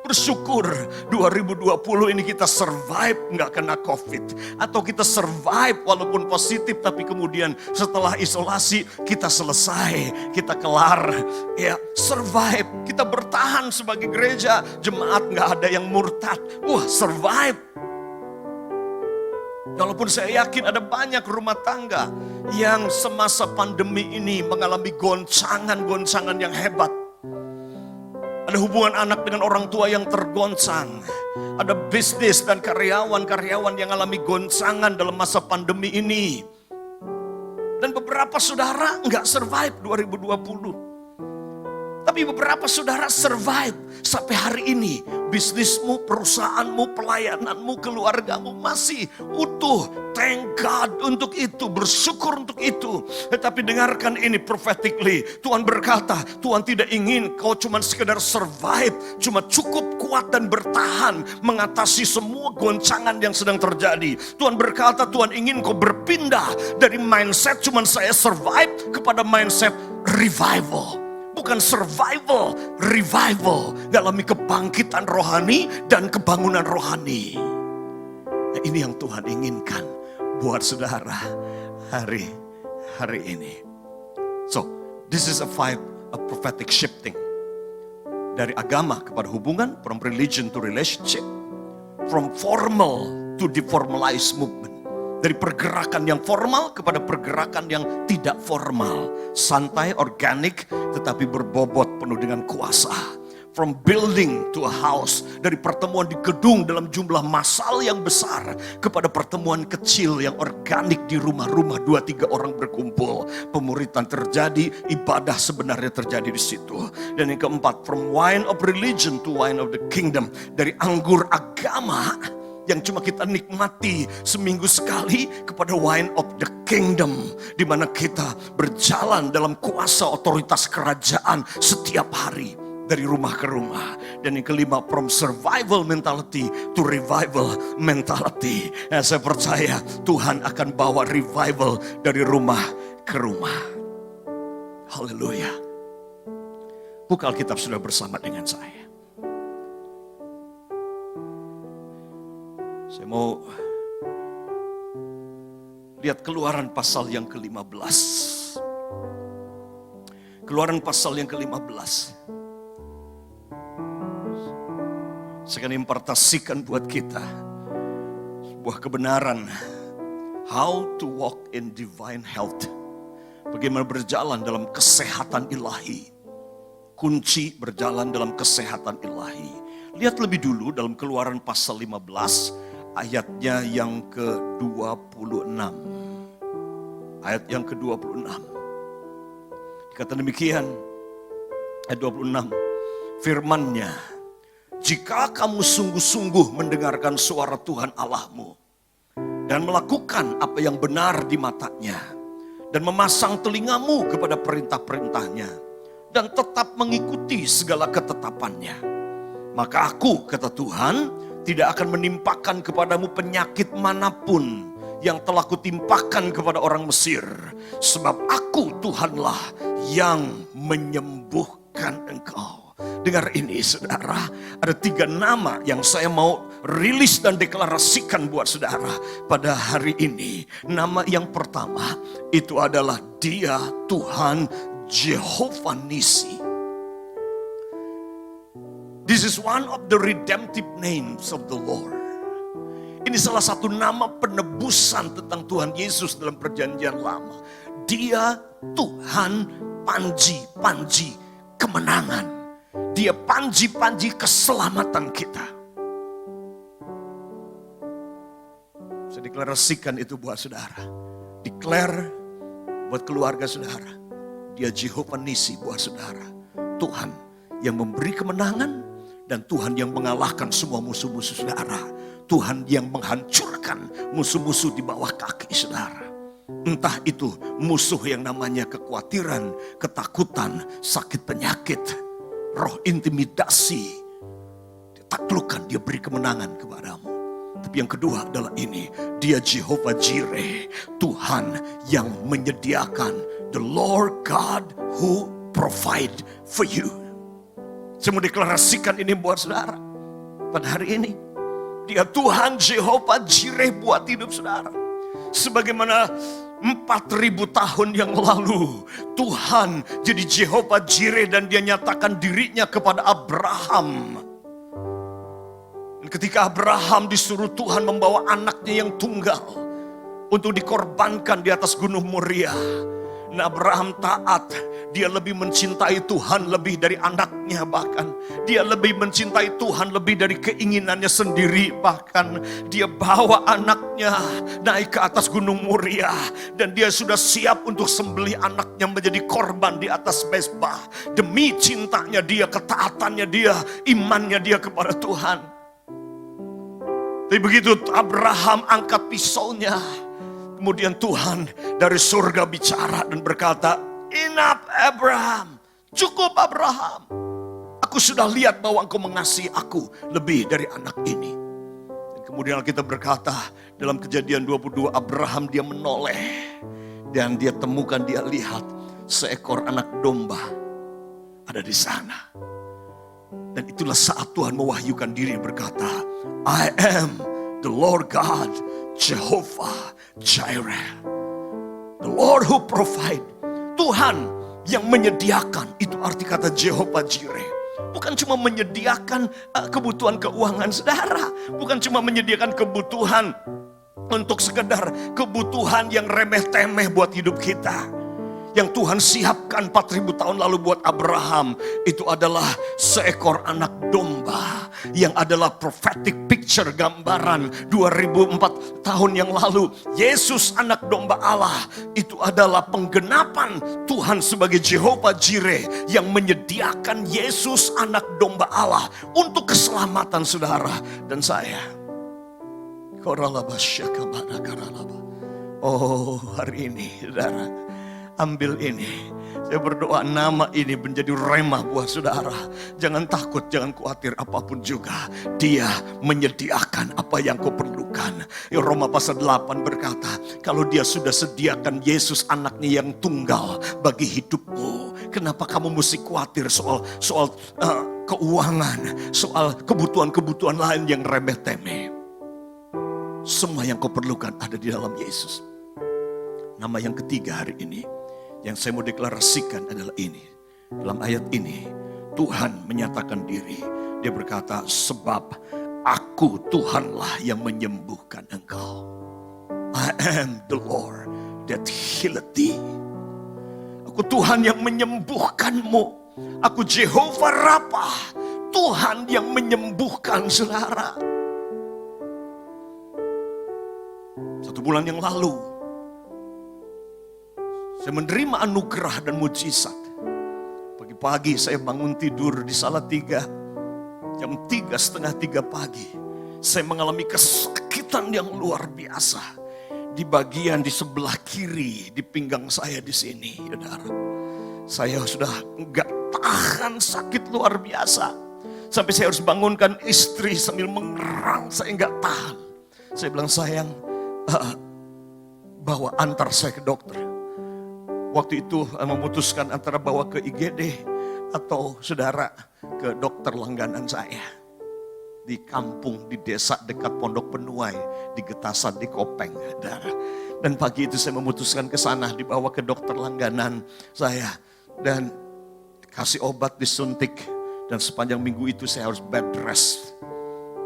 bersyukur 2020 ini kita survive nggak kena COVID. Atau kita survive walaupun positif tapi kemudian setelah isolasi kita selesai, kita kelar. Ya, survive, kita bertahan sebagai gereja, jemaat nggak ada yang murtad. Wah, survive. Walaupun saya yakin ada banyak rumah tangga yang semasa pandemi ini mengalami goncangan-goncangan yang hebat. Ada hubungan anak dengan orang tua yang tergoncang. Ada bisnis dan karyawan-karyawan yang mengalami goncangan dalam masa pandemi ini. Dan beberapa saudara nggak survive 2020. Tapi beberapa saudara survive sampai hari ini. Bisnismu, perusahaanmu, pelayananmu, keluargamu masih utuh. Thank God untuk itu, bersyukur untuk itu. Tetapi dengarkan ini prophetically. Tuhan berkata, Tuhan tidak ingin kau cuma sekedar survive, cuma cukup kuat dan bertahan mengatasi semua goncangan yang sedang terjadi. Tuhan berkata, Tuhan ingin kau berpindah dari mindset cuma saya survive kepada mindset revival. Bukan survival, revival. Mengalami kebangkitan rohani dan kebangunan rohani. Nah, ini yang Tuhan inginkan buat saudara hari ini. So, this is a prophetic shifting. Dari agama kepada hubungan, from religion to relationship. From formal to deformalized movement. Dari pergerakan yang formal kepada pergerakan yang tidak formal. Santai, organik, tetapi berbobot penuh dengan kuasa. From building to a house. Dari pertemuan di gedung dalam jumlah massal yang besar. Kepada pertemuan kecil yang organik di rumah-rumah 2-3 orang berkumpul. Pemuritan terjadi, ibadah sebenarnya terjadi di situ. Dan yang keempat, from wine of religion to wine of the kingdom. Dari anggur agama yang cuma kita nikmati seminggu sekali kepada wine of the kingdom, di mana kita berjalan dalam kuasa otoritas kerajaan setiap hari dari rumah ke rumah. Dan yang kelima, from survival mentality to revival mentality. Nah, saya percaya Tuhan akan bawa revival dari rumah ke rumah. Haleluya. Buka Alkitab sudah bersama dengan saya. Saya mau lihat Keluaran pasal yang ke-15. Keluaran pasal yang ke-15. Saya akan impartasikan buat kita sebuah kebenaran. How to walk in divine health. Bagaimana berjalan dalam kesehatan ilahi. Kunci berjalan dalam kesehatan ilahi. Lihat lebih dulu dalam Keluaran pasal 15. Ayatnya yang ke-26. Ayat yang ke-26. Dikata demikian. Ayat 26. Firman-Nya. Jika kamu sungguh-sungguh mendengarkan suara Tuhan Allahmu. Dan melakukan apa yang benar di matanya. Dan memasang telingamu kepada perintah-perintahnya. Dan tetap mengikuti segala ketetapannya. Maka aku, kata Tuhan, tidak akan menimpakan kepadamu penyakit manapun yang telah kutimpakan kepada orang Mesir. Sebab aku Tuhanlah yang menyembuhkan engkau. Dengar ini saudara, ada 3 nama yang saya mau rilis dan deklarasikan buat saudara pada hari ini. Nama yang pertama itu adalah Dia Tuhan Jehovah Nisi. This is one of the redemptive names of the Lord. Ini salah satu nama penebusan tentang Tuhan Yesus dalam perjanjian lama. Dia Tuhan panji-panji kemenangan. Dia panji-panji keselamatan kita. Saya deklarasikan itu buat saudara. Declare buat keluarga saudara. Dia Jehovah Nisi buat saudara. Tuhan yang memberi kemenangan dan Tuhan yang mengalahkan semua musuh-musuh saudara. Tuhan yang menghancurkan musuh-musuh di bawah kaki saudara. Entah itu musuh yang namanya kekhawatiran, ketakutan, sakit penyakit, roh intimidasi. Dia taklukkan, dia beri kemenangan kepadamu. Tapi yang kedua adalah ini, Dia Jehovah Jireh, Tuhan yang menyediakan. The Lord God who provide for you. Saya mau deklarasikan ini buat saudara. Pada hari ini, Dia Tuhan Jehovah Jireh buat hidup saudara. Sebagaimana 4.000 tahun yang lalu Tuhan jadi Jehovah Jireh dan Dia nyatakan dirinya kepada Abraham. Dan ketika Abraham disuruh Tuhan membawa anaknya yang tunggal untuk dikorbankan di atas gunung Moria. Nah, Abraham taat. Dia lebih mencintai Tuhan lebih dari anaknya bahkan. Dia lebih mencintai Tuhan lebih dari keinginannya sendiri bahkan. Dia bawa anaknya naik ke atas gunung Moria. Dan dia sudah siap untuk sembelih anaknya menjadi korban di atas mezbah. Demi cintanya dia, ketaatannya dia, imannya dia kepada Tuhan. Tapi begitu Abraham angkat pisaunya, kemudian Tuhan dari surga bicara dan berkata, "Enough Abraham, cukup Abraham. Aku sudah lihat bahwa engkau mengasihi aku lebih dari anak ini." Dan kemudian kita berkata dalam Kejadian 22, Abraham dia menoleh. Dan dia temukan, dia lihat seekor anak domba ada di sana. Dan itulah saat Tuhan mewahyukan diri berkata, "I am the Lord God, Jehovah Jireh." The Lord who provide. Tuhan yang menyediakan, itu arti kata Jehovah Jireh. Bukan cuma menyediakan kebutuhan keuangan saudara. Bukan cuma menyediakan kebutuhan untuk sekedar kebutuhan yang remeh-temeh buat hidup kita. Yang Tuhan siapkan 4.000 tahun lalu buat Abraham. Itu adalah seekor anak domba. Yang adalah prophetic picture, gambaran 2004 tahun yang lalu. Yesus anak domba Allah. Itu adalah penggenapan Tuhan sebagai Jehovah Jireh. Yang menyediakan Yesus anak domba Allah. Untuk keselamatan saudara dan saya. Oh, hari ini saudara, ambil ini. Saya berdoa nama ini menjadi remah buat saudara. Jangan takut, jangan khawatir apapun juga. Dia menyediakan apa yang kau perlukan. Roma pasal 8 berkata, kalau dia sudah sediakan Yesus anaknya yang tunggal bagi hidupmu, kenapa kamu mesti khawatir soal keuangan, soal kebutuhan-kebutuhan lain yang remeh-temeh. Semua yang kau perlukan ada di dalam Yesus. Nama yang ketiga hari ini yang saya mau deklarasikan adalah ini. Dalam ayat ini Tuhan menyatakan diri. Dia berkata, sebab aku Tuhanlah yang menyembuhkan engkau. I am the Lord that healeth thee. Aku Tuhan yang menyembuhkanmu. Aku Jehovah Rapha, Tuhan yang menyembuhkan saudara. 1 bulan yang lalu saya menerima anugerah dan mujizat. Pagi-pagi saya bangun tidur di Salatiga. Jam 2:30 pagi. Saya mengalami kesakitan yang luar biasa. Di bagian di sebelah kiri, di pinggang saya di sini. Saudara. Saya sudah enggak tahan, sakit luar biasa. Sampai saya harus bangunkan istri sambil mengerang. Saya enggak tahan. Saya bilang, sayang, bawa antar saya ke dokter. Waktu itu memutuskan antara bawa ke IGD atau saudara ke dokter langganan saya. di kampung, di desa dekat Pondok Penuai, di Getasan, di Kopeng. Dan pagi itu saya memutuskan ke sana, dibawa ke dokter langganan saya. Dan kasih obat, disuntik. Dan sepanjang minggu itu saya harus bed rest.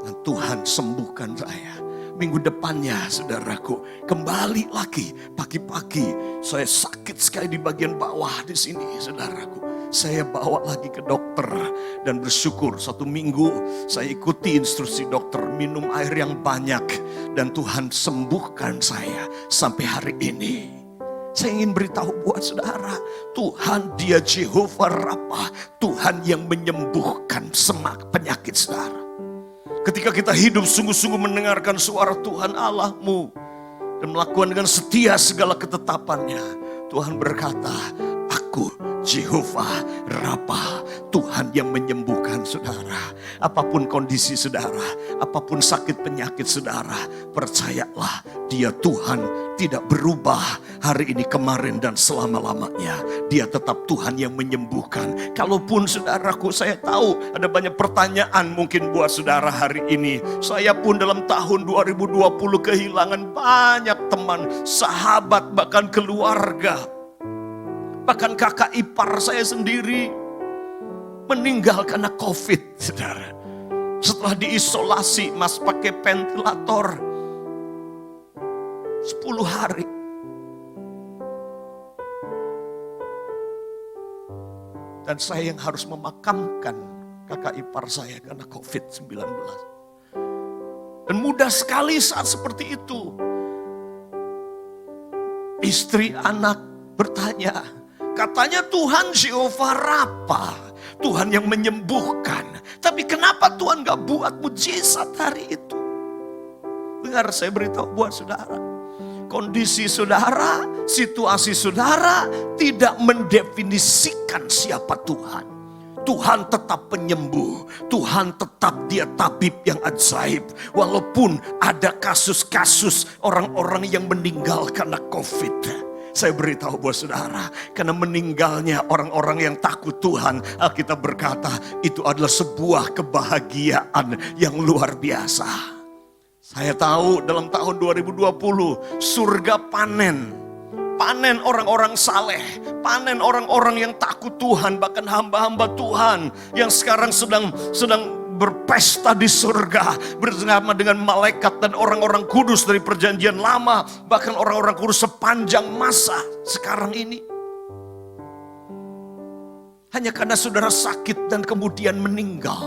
Dan Tuhan sembuhkan saya. Minggu depannya saudaraku, kembali lagi pagi-pagi saya sakit sekali di bagian bawah di sini saudaraku. Saya bawa lagi ke dokter dan bersyukur 1 minggu saya ikuti instruksi dokter, minum air yang banyak dan Tuhan sembuhkan saya sampai hari ini. Saya ingin beritahu buat saudara, Tuhan dia Jehovah Rapha, Tuhan yang menyembuhkan semua penyakit saudara. Ketika kita hidup sungguh-sungguh mendengarkan suara Tuhan Allahmu dan melakukan dengan setia segala ketetapannya, Tuhan berkata, aku Jehovah Rapha, Tuhan yang menyembuhkan saudara. Apapun kondisi saudara, apapun sakit penyakit saudara, percayalah dia Tuhan tidak berubah hari ini, kemarin dan selama-lamanya. Dia tetap Tuhan yang menyembuhkan. Kalaupun saudaraku, saya tahu ada banyak pertanyaan mungkin buat saudara hari ini. Saya pun dalam tahun 2020 kehilangan banyak teman, sahabat, bahkan keluarga. Bahkan kakak ipar saya sendiri meninggal karena COVID, saudara. Setelah diisolasi, mas pakai ventilator 10 hari. Dan saya yang harus memakamkan kakak ipar saya karena COVID-19. Dan mudah sekali saat seperti itu. Istri, anak bertanya, katanya Tuhan Jehovah Rapha, Tuhan yang menyembuhkan. Tapi kenapa Tuhan gak buat mujizat hari itu? Dengar, saya beritahu buat saudara. Kondisi saudara, situasi saudara tidak mendefinisikan siapa Tuhan. Tuhan tetap penyembuh. Tuhan tetap dia tabib yang ajaib. Walaupun ada kasus-kasus orang-orang yang meninggal karena COVID. Saya beritahu buat saudara, karena meninggalnya orang-orang yang takut Tuhan, Alkitab berkata itu adalah sebuah kebahagiaan yang luar biasa. Saya tahu dalam tahun 2020 surga panen. Panen orang-orang saleh, panen orang-orang yang takut Tuhan, bahkan hamba-hamba Tuhan yang sekarang sedang berpesta di surga bersama dengan malaikat dan orang-orang kudus dari perjanjian lama, bahkan orang-orang kudus sepanjang masa sekarang ini. Hanya karena saudara sakit dan kemudian meninggal,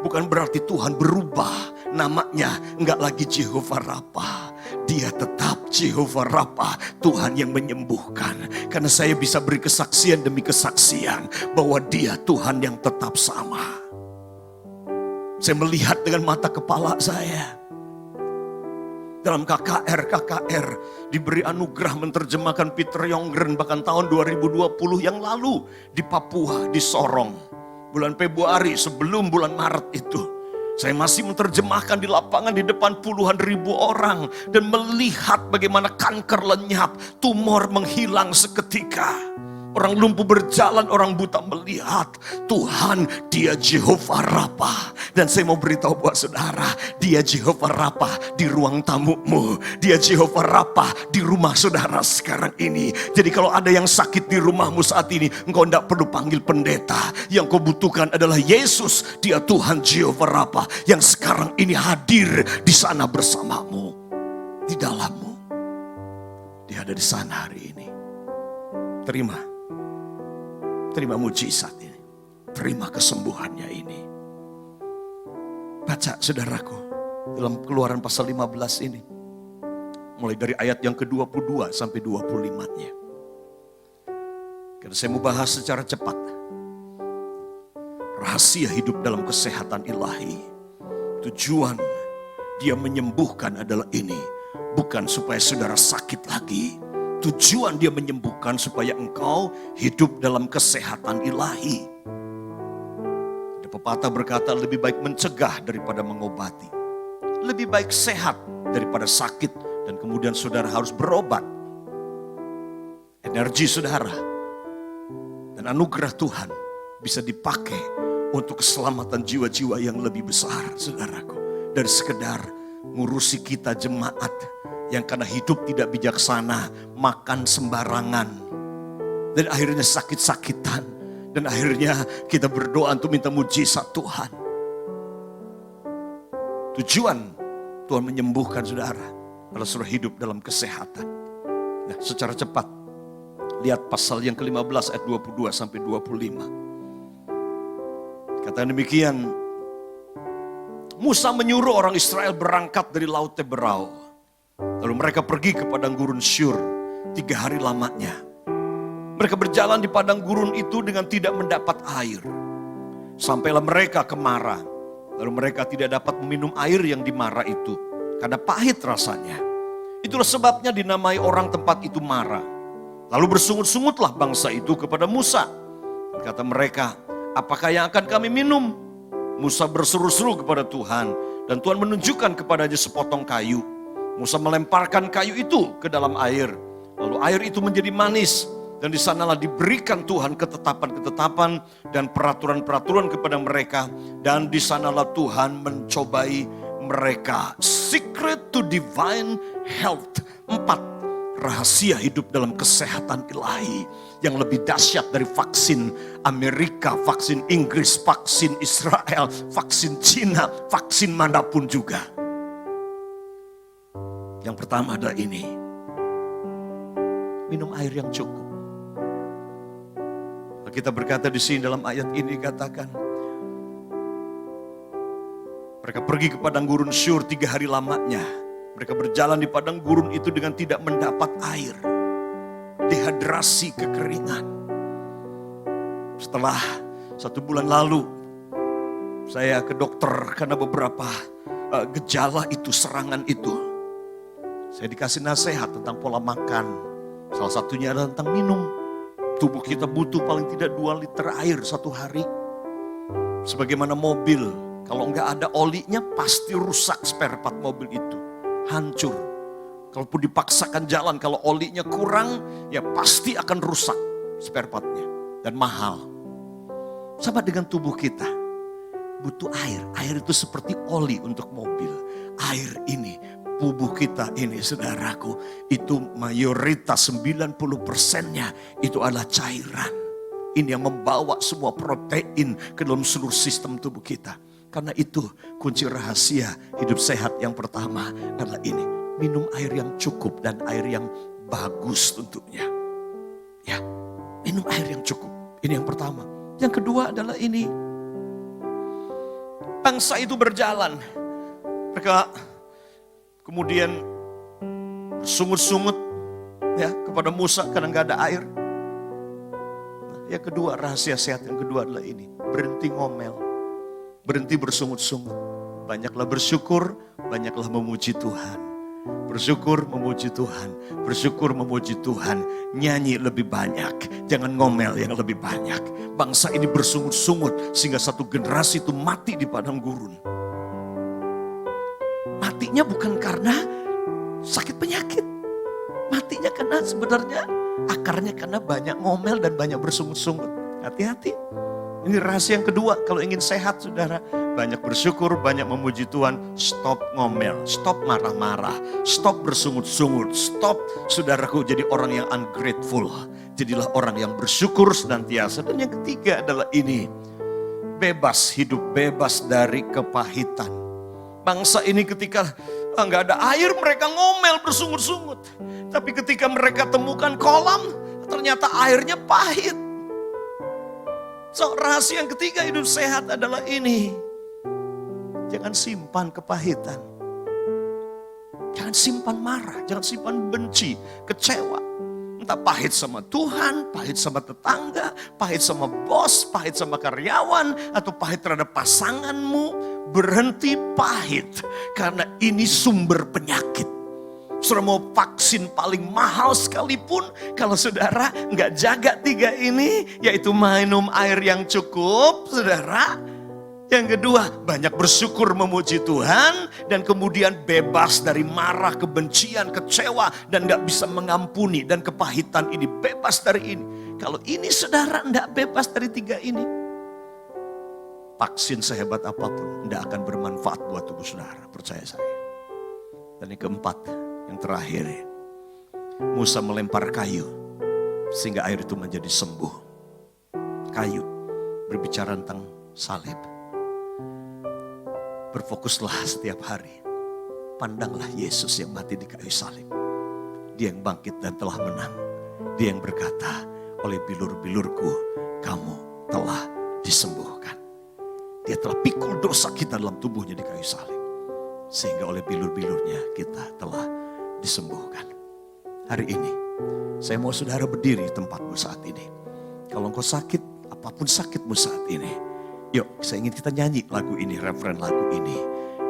bukan berarti Tuhan berubah. Namanya enggak lagi Jehovah Rapha. Dia tetap Jehovah Rapha, Tuhan yang menyembuhkan. Karena saya bisa beri kesaksian demi kesaksian bahwa dia Tuhan yang tetap sama. Saya melihat dengan mata kepala saya. Dalam KKR diberi anugerah menerjemahkan Peter Yongren bahkan tahun 2020 yang lalu di Papua, di Sorong. Bulan Februari sebelum bulan Maret itu. Saya masih menerjemahkan di lapangan di depan puluhan ribu orang. Dan melihat bagaimana kanker lenyap, tumor menghilang seketika. Orang lumpuh berjalan, orang buta melihat. Tuhan dia Jehovah Rapha. Dan saya mau beritahu buat saudara, dia Jehovah Rapha di ruang tamumu. Dia Jehovah Rapha di rumah saudara sekarang ini. Jadi kalau ada yang sakit di rumahmu saat ini, engkau tidak perlu panggil pendeta. Yang kau butuhkan adalah Yesus. Dia Tuhan Jehovah Rapha yang sekarang ini hadir di sana bersamamu. Di dalammu. Dia ada di sana hari ini. Terima mujizat ini. Terima kesembuhannya ini. Baca saudaraku. Dalam Keluaran pasal 15 ini. Mulai dari ayat yang ke-22 sampai 25-nya. Karena saya mau bahas secara cepat. Rahasia hidup dalam kesehatan ilahi. Tujuan dia menyembuhkan adalah ini. Bukan supaya saudara sakit lagi. Tujuan dia menyembuhkan supaya engkau hidup dalam kesehatan ilahi. Ada pepatah berkata lebih baik mencegah daripada mengobati. Lebih baik sehat daripada sakit dan kemudian saudara harus berobat. Energi saudara dan anugerah Tuhan bisa dipakai untuk keselamatan jiwa-jiwa yang lebih besar, saudaraku. Dari sekedar ngurusi kita jemaat yang karena hidup tidak bijaksana, makan sembarangan, dan akhirnya sakit-sakitan, dan akhirnya kita berdoa untuk minta mujizat Tuhan. Tujuan Tuhan menyembuhkan saudara kalau saudara hidup dalam kesehatan. Nah, secara cepat lihat pasal yang ke-15 ayat 22 sampai 25. Kata demikian, Musa menyuruh orang Israel berangkat dari Laut Teberau. Lalu mereka pergi ke padang gurun Syur 3 hari lamanya. Mereka berjalan di padang gurun itu dengan tidak mendapat air. Sampailah mereka ke Mara. Lalu mereka tidak dapat meminum air yang di Mara itu, karena pahit rasanya. Itulah sebabnya dinamai orang tempat itu Mara. Lalu bersungut-sungutlah bangsa itu kepada Musa. Kata mereka, apakah yang akan kami minum? Musa berseru-seru kepada Tuhan, dan Tuhan menunjukkan kepadanya sepotong kayu. Musa melemparkan kayu itu ke dalam air, lalu air itu menjadi manis, dan di sanalah diberikan Tuhan ketetapan-ketetapan dan peraturan-peraturan kepada mereka, dan di sanalah Tuhan mencobai mereka. Secret to divine health. 4. Rahasia hidup dalam kesehatan ilahi yang lebih dahsyat dari vaksin Amerika, vaksin Inggris, vaksin Israel, vaksin Cina, vaksin manapun juga. Yang pertama adalah ini, minum air yang cukup. Kita berkata di sini dalam ayat ini katakan, mereka pergi ke padang gurun Syur 3 hari lamanya. Mereka berjalan di padang gurun itu dengan tidak mendapat air. Dehidrasi, kekeringan. Setelah 1 bulan lalu, saya ke dokter karena beberapa gejala itu, serangan itu. Saya dikasih nasihat tentang pola makan. Salah satunya adalah tentang minum. Tubuh kita butuh paling tidak 2 liter air 1 hari. Sebagaimana mobil, kalau nggak ada olinya pasti rusak spare part mobil itu. Hancur. Kalaupun dipaksakan jalan, kalau olinya kurang, ya pasti akan rusak spare partnya. Dan mahal. Sama dengan tubuh kita. Butuh air. Air itu seperti oli untuk mobil. Air ini, tubuh kita ini saudaraku, itu mayoritas 90%-nya itu adalah cairan. Ini yang membawa semua protein ke dalam seluruh sistem tubuh kita. Karena itu kunci rahasia hidup sehat yang pertama adalah ini. Minum air yang cukup dan air yang bagus tentunya. Ya, minum air yang cukup. Ini yang pertama. Yang kedua adalah ini. Bangsa itu berjalan. Mereka kemudian sungut-sungut ya kepada Musa karena nggak ada air. Yang kedua, rahasia sehat yang kedua adalah ini. Berhenti ngomel. Berhenti bersungut-sungut. Banyaklah bersyukur, banyaklah memuji Tuhan. Bersyukur, memuji Tuhan. Bersyukur, memuji Tuhan. Nyanyi lebih banyak. Jangan ngomel yang lebih banyak. Bangsa ini bersungut-sungut sehingga satu generasi itu mati di padang gurun. Matinya bukan karena sakit penyakit. Matinya karena sebenarnya akarnya karena banyak ngomel dan banyak bersungut-sungut. Hati-hati. Ini rahasia yang kedua, kalau ingin sehat saudara, banyak bersyukur, banyak memuji Tuhan, stop ngomel, stop marah-marah, stop bersungut-sungut, stop saudaraku jadi orang yang ungrateful. Jadilah orang yang bersyukur senantiasa. Dan yang ketiga adalah ini, bebas, hidup bebas dari kepahitan. Bangsa ini ketika nggak ada air mereka ngomel bersungut-sungut. Tapi ketika mereka temukan kolam, ternyata airnya pahit. So, rahasia yang ketiga hidup sehat adalah ini. Jangan simpan kepahitan. Jangan simpan marah, jangan simpan benci, kecewa. Entah pahit sama Tuhan, pahit sama tetangga, pahit sama bos, pahit sama karyawan, atau pahit terhadap pasanganmu. Berhenti pahit, karena ini sumber penyakit. Saudara mau vaksin paling mahal sekalipun, kalau saudara nggak jaga 3 ini, yaitu minum air yang cukup, saudara. Yang kedua, banyak bersyukur memuji Tuhan, dan kemudian bebas dari marah, kebencian, kecewa, dan nggak bisa mengampuni, dan kepahitan ini, bebas dari ini. Kalau ini saudara nggak bebas dari 3 ini, vaksin sehebat apapun tidak akan bermanfaat buat tubuh saudara, percaya saya. Dan yang keempat, yang terakhir, Musa melempar kayu sehingga air itu menjadi sembuh. Kayu berbicara tentang salib. Berfokuslah setiap hari, pandanglah Yesus yang mati di kayu salib. Dia yang bangkit dan telah menang. Dia yang berkata, oleh bilur-bilurku kamu telah disembuhkan. Dia telah pikul dosa kita dalam tubuhnya di kayu salib. Sehingga oleh bilur-bilurnya kita telah disembuhkan. Hari ini, saya mau saudara berdiri di tempatmu saat ini. Kalau engkau sakit, apapun sakitmu saat ini, yuk saya ingin kita nyanyi lagu ini, referen lagu ini.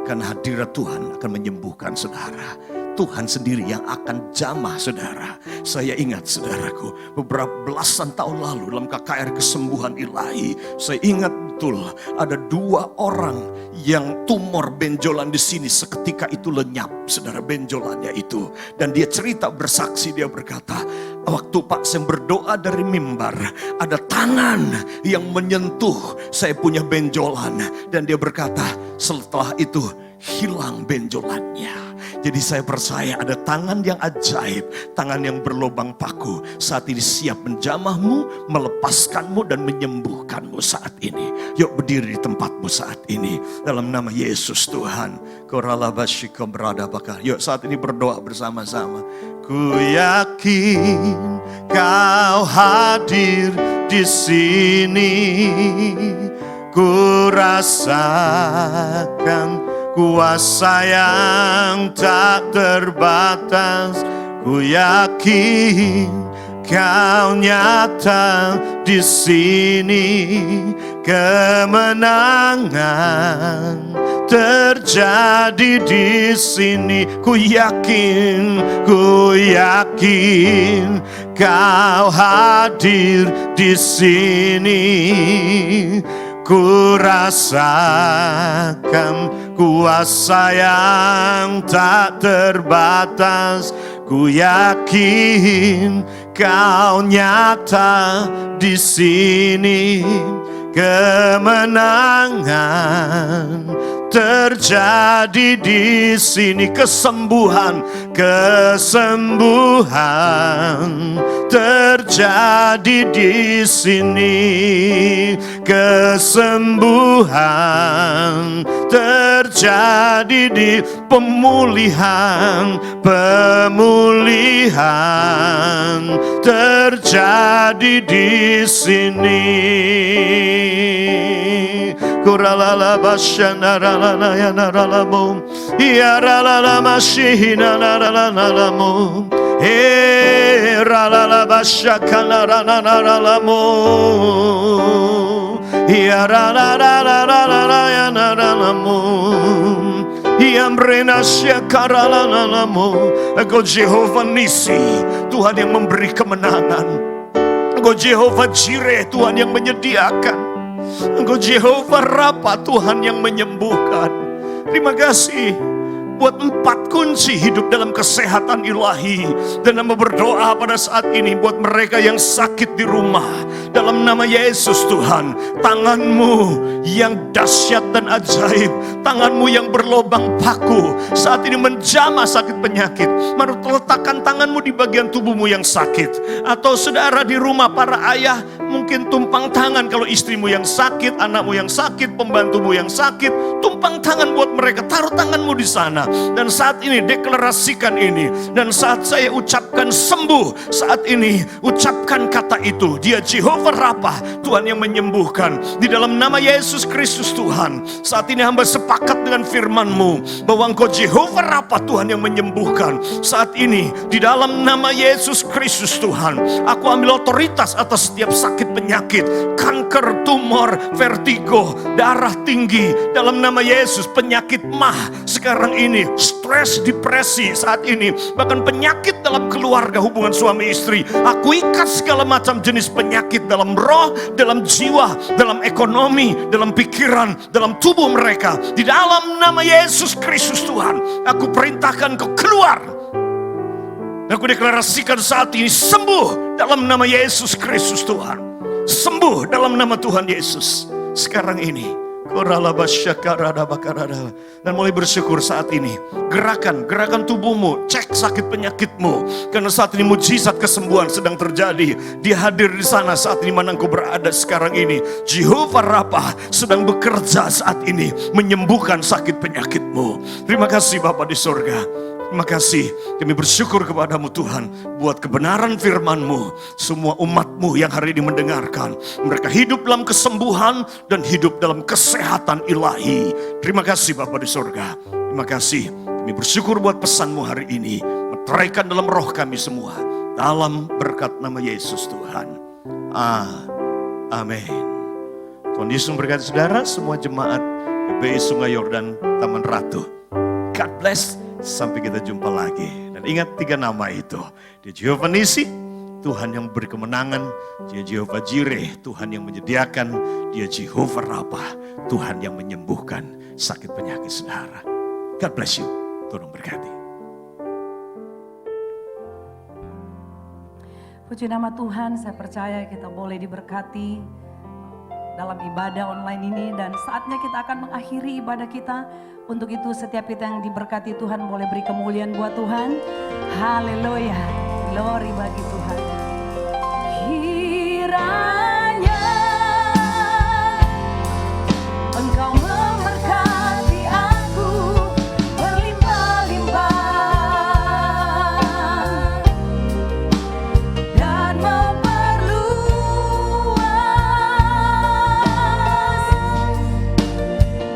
Karena hadirat Tuhan akan menyembuhkan saudara. Tuhan sendiri yang akan jamah saudara. Saya ingat saudaraku, beberapa belasan tahun lalu dalam KKR Kesembuhan Ilahi, saya ingat betul ada 2 orang yang tumor benjolan di sini seketika itu lenyap, saudara, benjolannya itu. Dan dia cerita, bersaksi, dia berkata, waktu Pak saya berdoa dari mimbar, ada tangan yang menyentuh saya punya benjolan. Dan dia berkata, setelah itu hilang benjolannya. Jadi saya percaya ada tangan yang ajaib, tangan yang berlobang paku saat ini siap menjamahmu, melepaskanmu dan menyembuhkanmu saat ini. Yuk berdiri di tempatmu saat ini dalam nama Yesus Tuhan. Yuk saat ini berdoa bersama-sama. Ku yakin Kau hadir di sini, ku rasakan kuasa yang tak terbatas. Ku yakin Kau nyata di sini, kemenangan terjadi di sini. Ku yakin Kau hadir di sini. Ku rasakan kuasa yang tak terbatas. Ku yakin Kau nyata di sini, kemenangan terjadi di sini. Kesembuhan terjadi di sini. Kesembuhan terjadi di pemulihan terjadi di sini. Kuralala bashana ralala ya naralamu, ya ralala mashina naralalamu, ralala bashakana naralamu, ya ralala ya naralamu, Yamrenasya karalalamu. Engkau Jehovah Nisi, Tuhan yang memberi kemenangan. Engkau Jehovah Jireh, Tuhan yang menyediakan. Engkau Jehovah Rafa, Tuhan yang menyembuhkan. Terima kasih buat 4 kunci hidup dalam kesehatan ilahi. Dan nama berdoa pada saat ini buat mereka yang sakit di rumah. Dalam nama Yesus Tuhan, tangan-Mu yang dahsyat dan ajaib, tangan-Mu yang berlobang paku saat ini menjamah sakit penyakit. Mari letakkan tangan-Mu di bagian tubuhmu yang sakit. Atau saudara di rumah, para ayah mungkin tumpang tangan kalau istrimu yang sakit, anakmu yang sakit, pembantumu yang sakit. Tumpang tangan buat mereka, taruh tanganmu di sana. Dan saat ini deklarasikan ini. Dan saat saya ucapkan sembuh, saat ini ucapkan kata itu. Dia Jehovah Rafa, Tuhan yang menyembuhkan. Di dalam nama Yesus Kristus Tuhan, saat ini hamba sepakat dengan firman-Mu bahwa Engkau Jehovah Rafa, Tuhan yang menyembuhkan. Saat ini di dalam nama Yesus Kristus Tuhan, aku ambil otoritas atas setiap sakit penyakit, kanker, tumor, vertigo, darah tinggi. Dalam nama Yesus, penyakit mah sekarang ini, stres, depresi saat ini, bahkan penyakit dalam keluarga, hubungan suami istri. Aku ikat segala macam jenis penyakit dalam roh, dalam jiwa, dalam ekonomi, dalam pikiran, dalam tubuh mereka. Di dalam nama Yesus Kristus Tuhan, aku perintahkan kau keluar. Aku deklarasikan saat ini sembuh dalam nama Yesus Kristus Tuhan. Sembuh dalam nama Tuhan Yesus. Sekarang ini Dan mulai bersyukur saat ini. Gerakan tubuhmu, cek sakit penyakitmu. Karena saat ini mujizat kesembuhan sedang terjadi. Dia hadir di sana saat ini mana engkau berada sekarang ini. Jehovah Rapha sedang bekerja saat ini menyembuhkan sakit penyakitmu. Terima kasih Bapa di surga. Terima kasih, kami bersyukur kepadamu Tuhan, buat kebenaran firman-Mu. Semua umat-Mu yang hari ini mendengarkan, mereka hidup dalam kesembuhan dan hidup dalam kesehatan ilahi. Terima kasih Bapa di surga. Terima kasih, kami bersyukur buat pesan-Mu hari ini. Meteraikan dalam roh kami semua. Dalam berkat nama Yesus Tuhan. Amin. Tuhan Yesus memberkati saudara, semua jemaat GBI Sungai Yordan Taman Ratu. God bless. Sampai kita jumpa lagi. Dan ingat 3 nama itu. Dia Jehovah Nisi, Tuhan yang beri kemenangan. Dia Jehovah Jireh, Tuhan yang menyediakan. Dia Jehovah Rapha, Tuhan yang menyembuhkan sakit penyakit saudara. God bless you. Tuhan memberkati. Puji nama Tuhan, saya percaya kita boleh diberkati dalam ibadah online ini. Dan saatnya kita akan mengakhiri ibadah kita. Untuk itu setiap kita yang diberkati Tuhan boleh beri kemuliaan buat Tuhan. Haleluya, glory bagi Tuhan. Kiranya Engkau memberkati aku berlimpah-limpah dan memperluas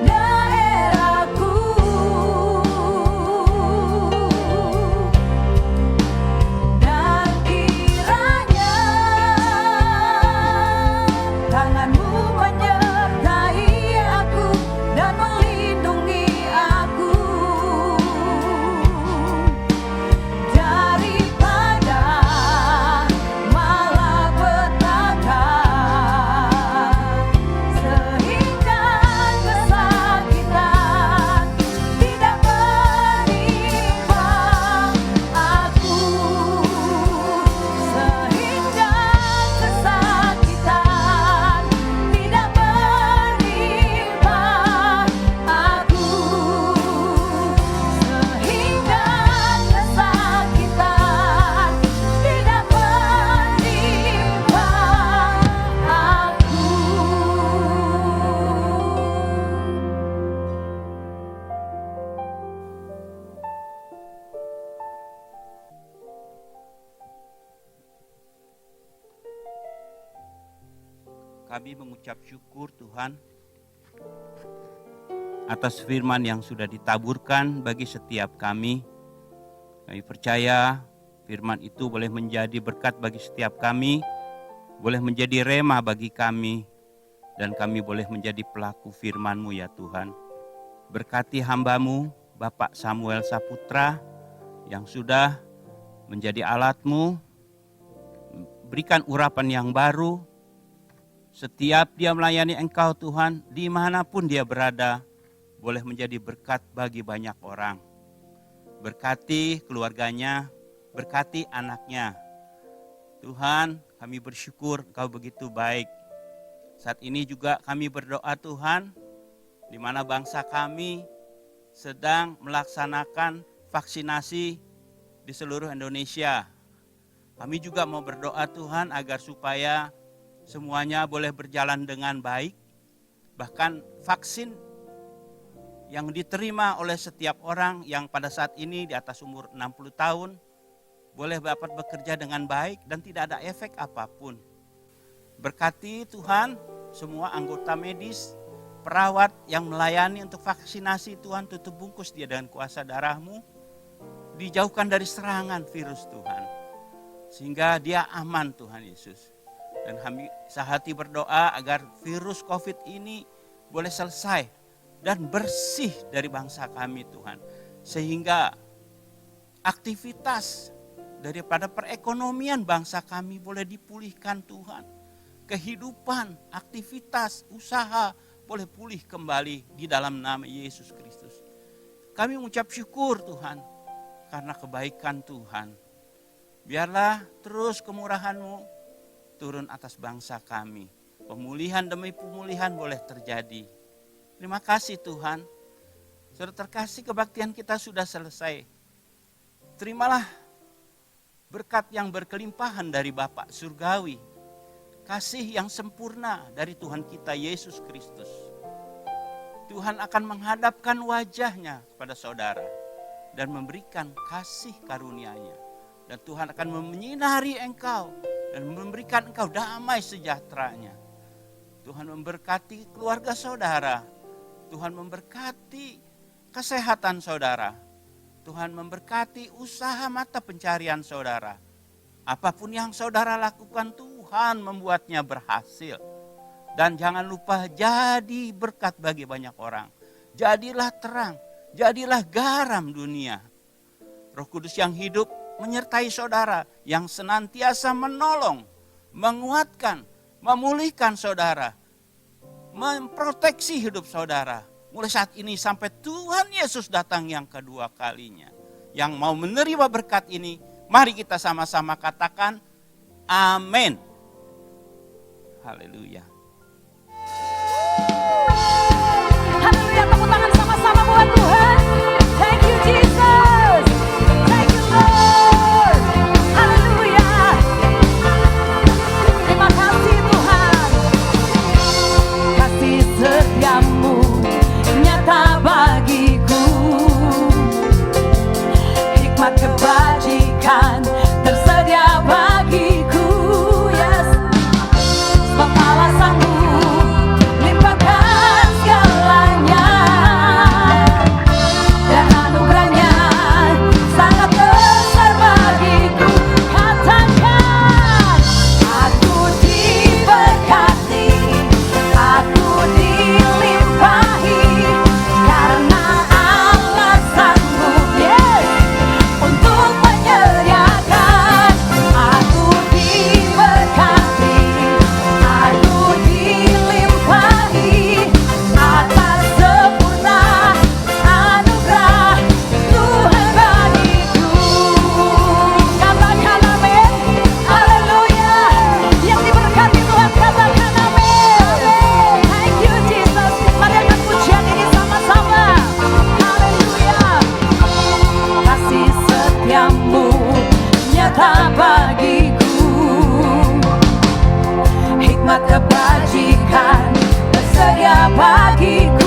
daerahku, dan kiranya tangan-Mu menyertai aku dan melindungi aku daripada malapetaka, sehingga kesakitan tidak menimpa aku, sehingga kesakitan tidak menimpa aku, sehingga kesakitan tidak menimpa Kami mengucap syukur Tuhan atas firman yang sudah ditaburkan bagi setiap kami. Kami percaya firman itu boleh menjadi berkat bagi setiap kami, boleh menjadi rema bagi kami, dan kami boleh menjadi pelaku firman-Mu ya Tuhan. Berkati hamba-Mu, Bapak Samuel Saputra, yang sudah menjadi alat-Mu, berikan urapan yang baru. Setiap dia melayani Engkau Tuhan, dimanapun dia berada, boleh menjadi berkat bagi banyak orang. Berkati keluarganya, berkati anaknya. Tuhan, kami bersyukur Engkau begitu baik. Saat ini juga kami berdoa Tuhan, di mana bangsa kami sedang melaksanakan vaksinasi di seluruh Indonesia. Kami juga mau berdoa Tuhan agar supaya semuanya boleh berjalan dengan baik. Bahkan vaksin yang diterima oleh setiap orang yang pada saat ini di atas umur 60 tahun boleh dapat bekerja dengan baik dan tidak ada efek apapun. Berkati Tuhan semua anggota medis, perawat yang melayani untuk vaksinasi Tuhan, tutup bungkus dia dengan kuasa darah-Mu. Dijauhkan dari serangan virus Tuhan. Sehingga dia aman Tuhan Yesus. Dan kami sehati berdoa agar virus COVID ini boleh selesai dan bersih dari bangsa kami Tuhan. Sehingga aktivitas daripada perekonomian bangsa kami boleh dipulihkan Tuhan. Kehidupan, aktivitas, usaha boleh pulih kembali di dalam nama Yesus Kristus. Kami mengucap syukur Tuhan karena kebaikan Tuhan. Biarlah terus kemurahan-Mu turun atas bangsa kami. Pemulihan demi pemulihan boleh terjadi. Terima kasih Tuhan. Saudara terkasih, kebaktian kita sudah selesai. Terimalah berkat yang berkelimpahan dari Bapa Surgawi. Kasih yang sempurna dari Tuhan kita Yesus Kristus. Tuhan akan menghadapkan wajahnya kepada saudara dan memberikan kasih karunia-Nya. Dan Tuhan akan menyinari engkau dan memberikan engkau damai sejahtera-Nya. Tuhan memberkati keluarga saudara. Tuhan memberkati kesehatan saudara. Tuhan memberkati usaha mata pencarian saudara. Apapun yang saudara lakukan, Tuhan membuatnya berhasil. Dan jangan lupa jadi berkat bagi banyak orang. Jadilah terang, jadilah garam dunia. Roh Kudus yang hidup menyertai saudara, yang senantiasa menolong, menguatkan, memulihkan saudara, memproteksi hidup saudara. Mulai saat ini sampai Tuhan Yesus datang yang kedua kalinya. Yang mau menerima berkat ini, mari kita sama-sama katakan amin. Haleluya. Haleluya, tepuk tangan sama-sama buat Tuhan. Thank you Jesus. Thank you Lord. Haleluya. Terima kasih Tuhan. Kasih setiamu nyata bagiku. Hikmat kebajikan tersedia bagiku. Yes. Sebab Allah sanggup limpahkan segalanya. Dan anugerahnya sangat besar bagiku. Katakan, aku diberkati, aku dilimpahi, karena Allah sanggup, yes, untuk menyediakan. Aku diberkati, aku dilimpahi, atas sempurna anugerah Tuhan bagiku. Katakan amin. Haleluya. Yang diberkati Tuhan katakan amin. Thank you Jesus. Mari angkat pujian ini sama-sama. Haleluya. Kasih setiamu nyata bagiku. Hikmat kebajikan tersedia bagiku.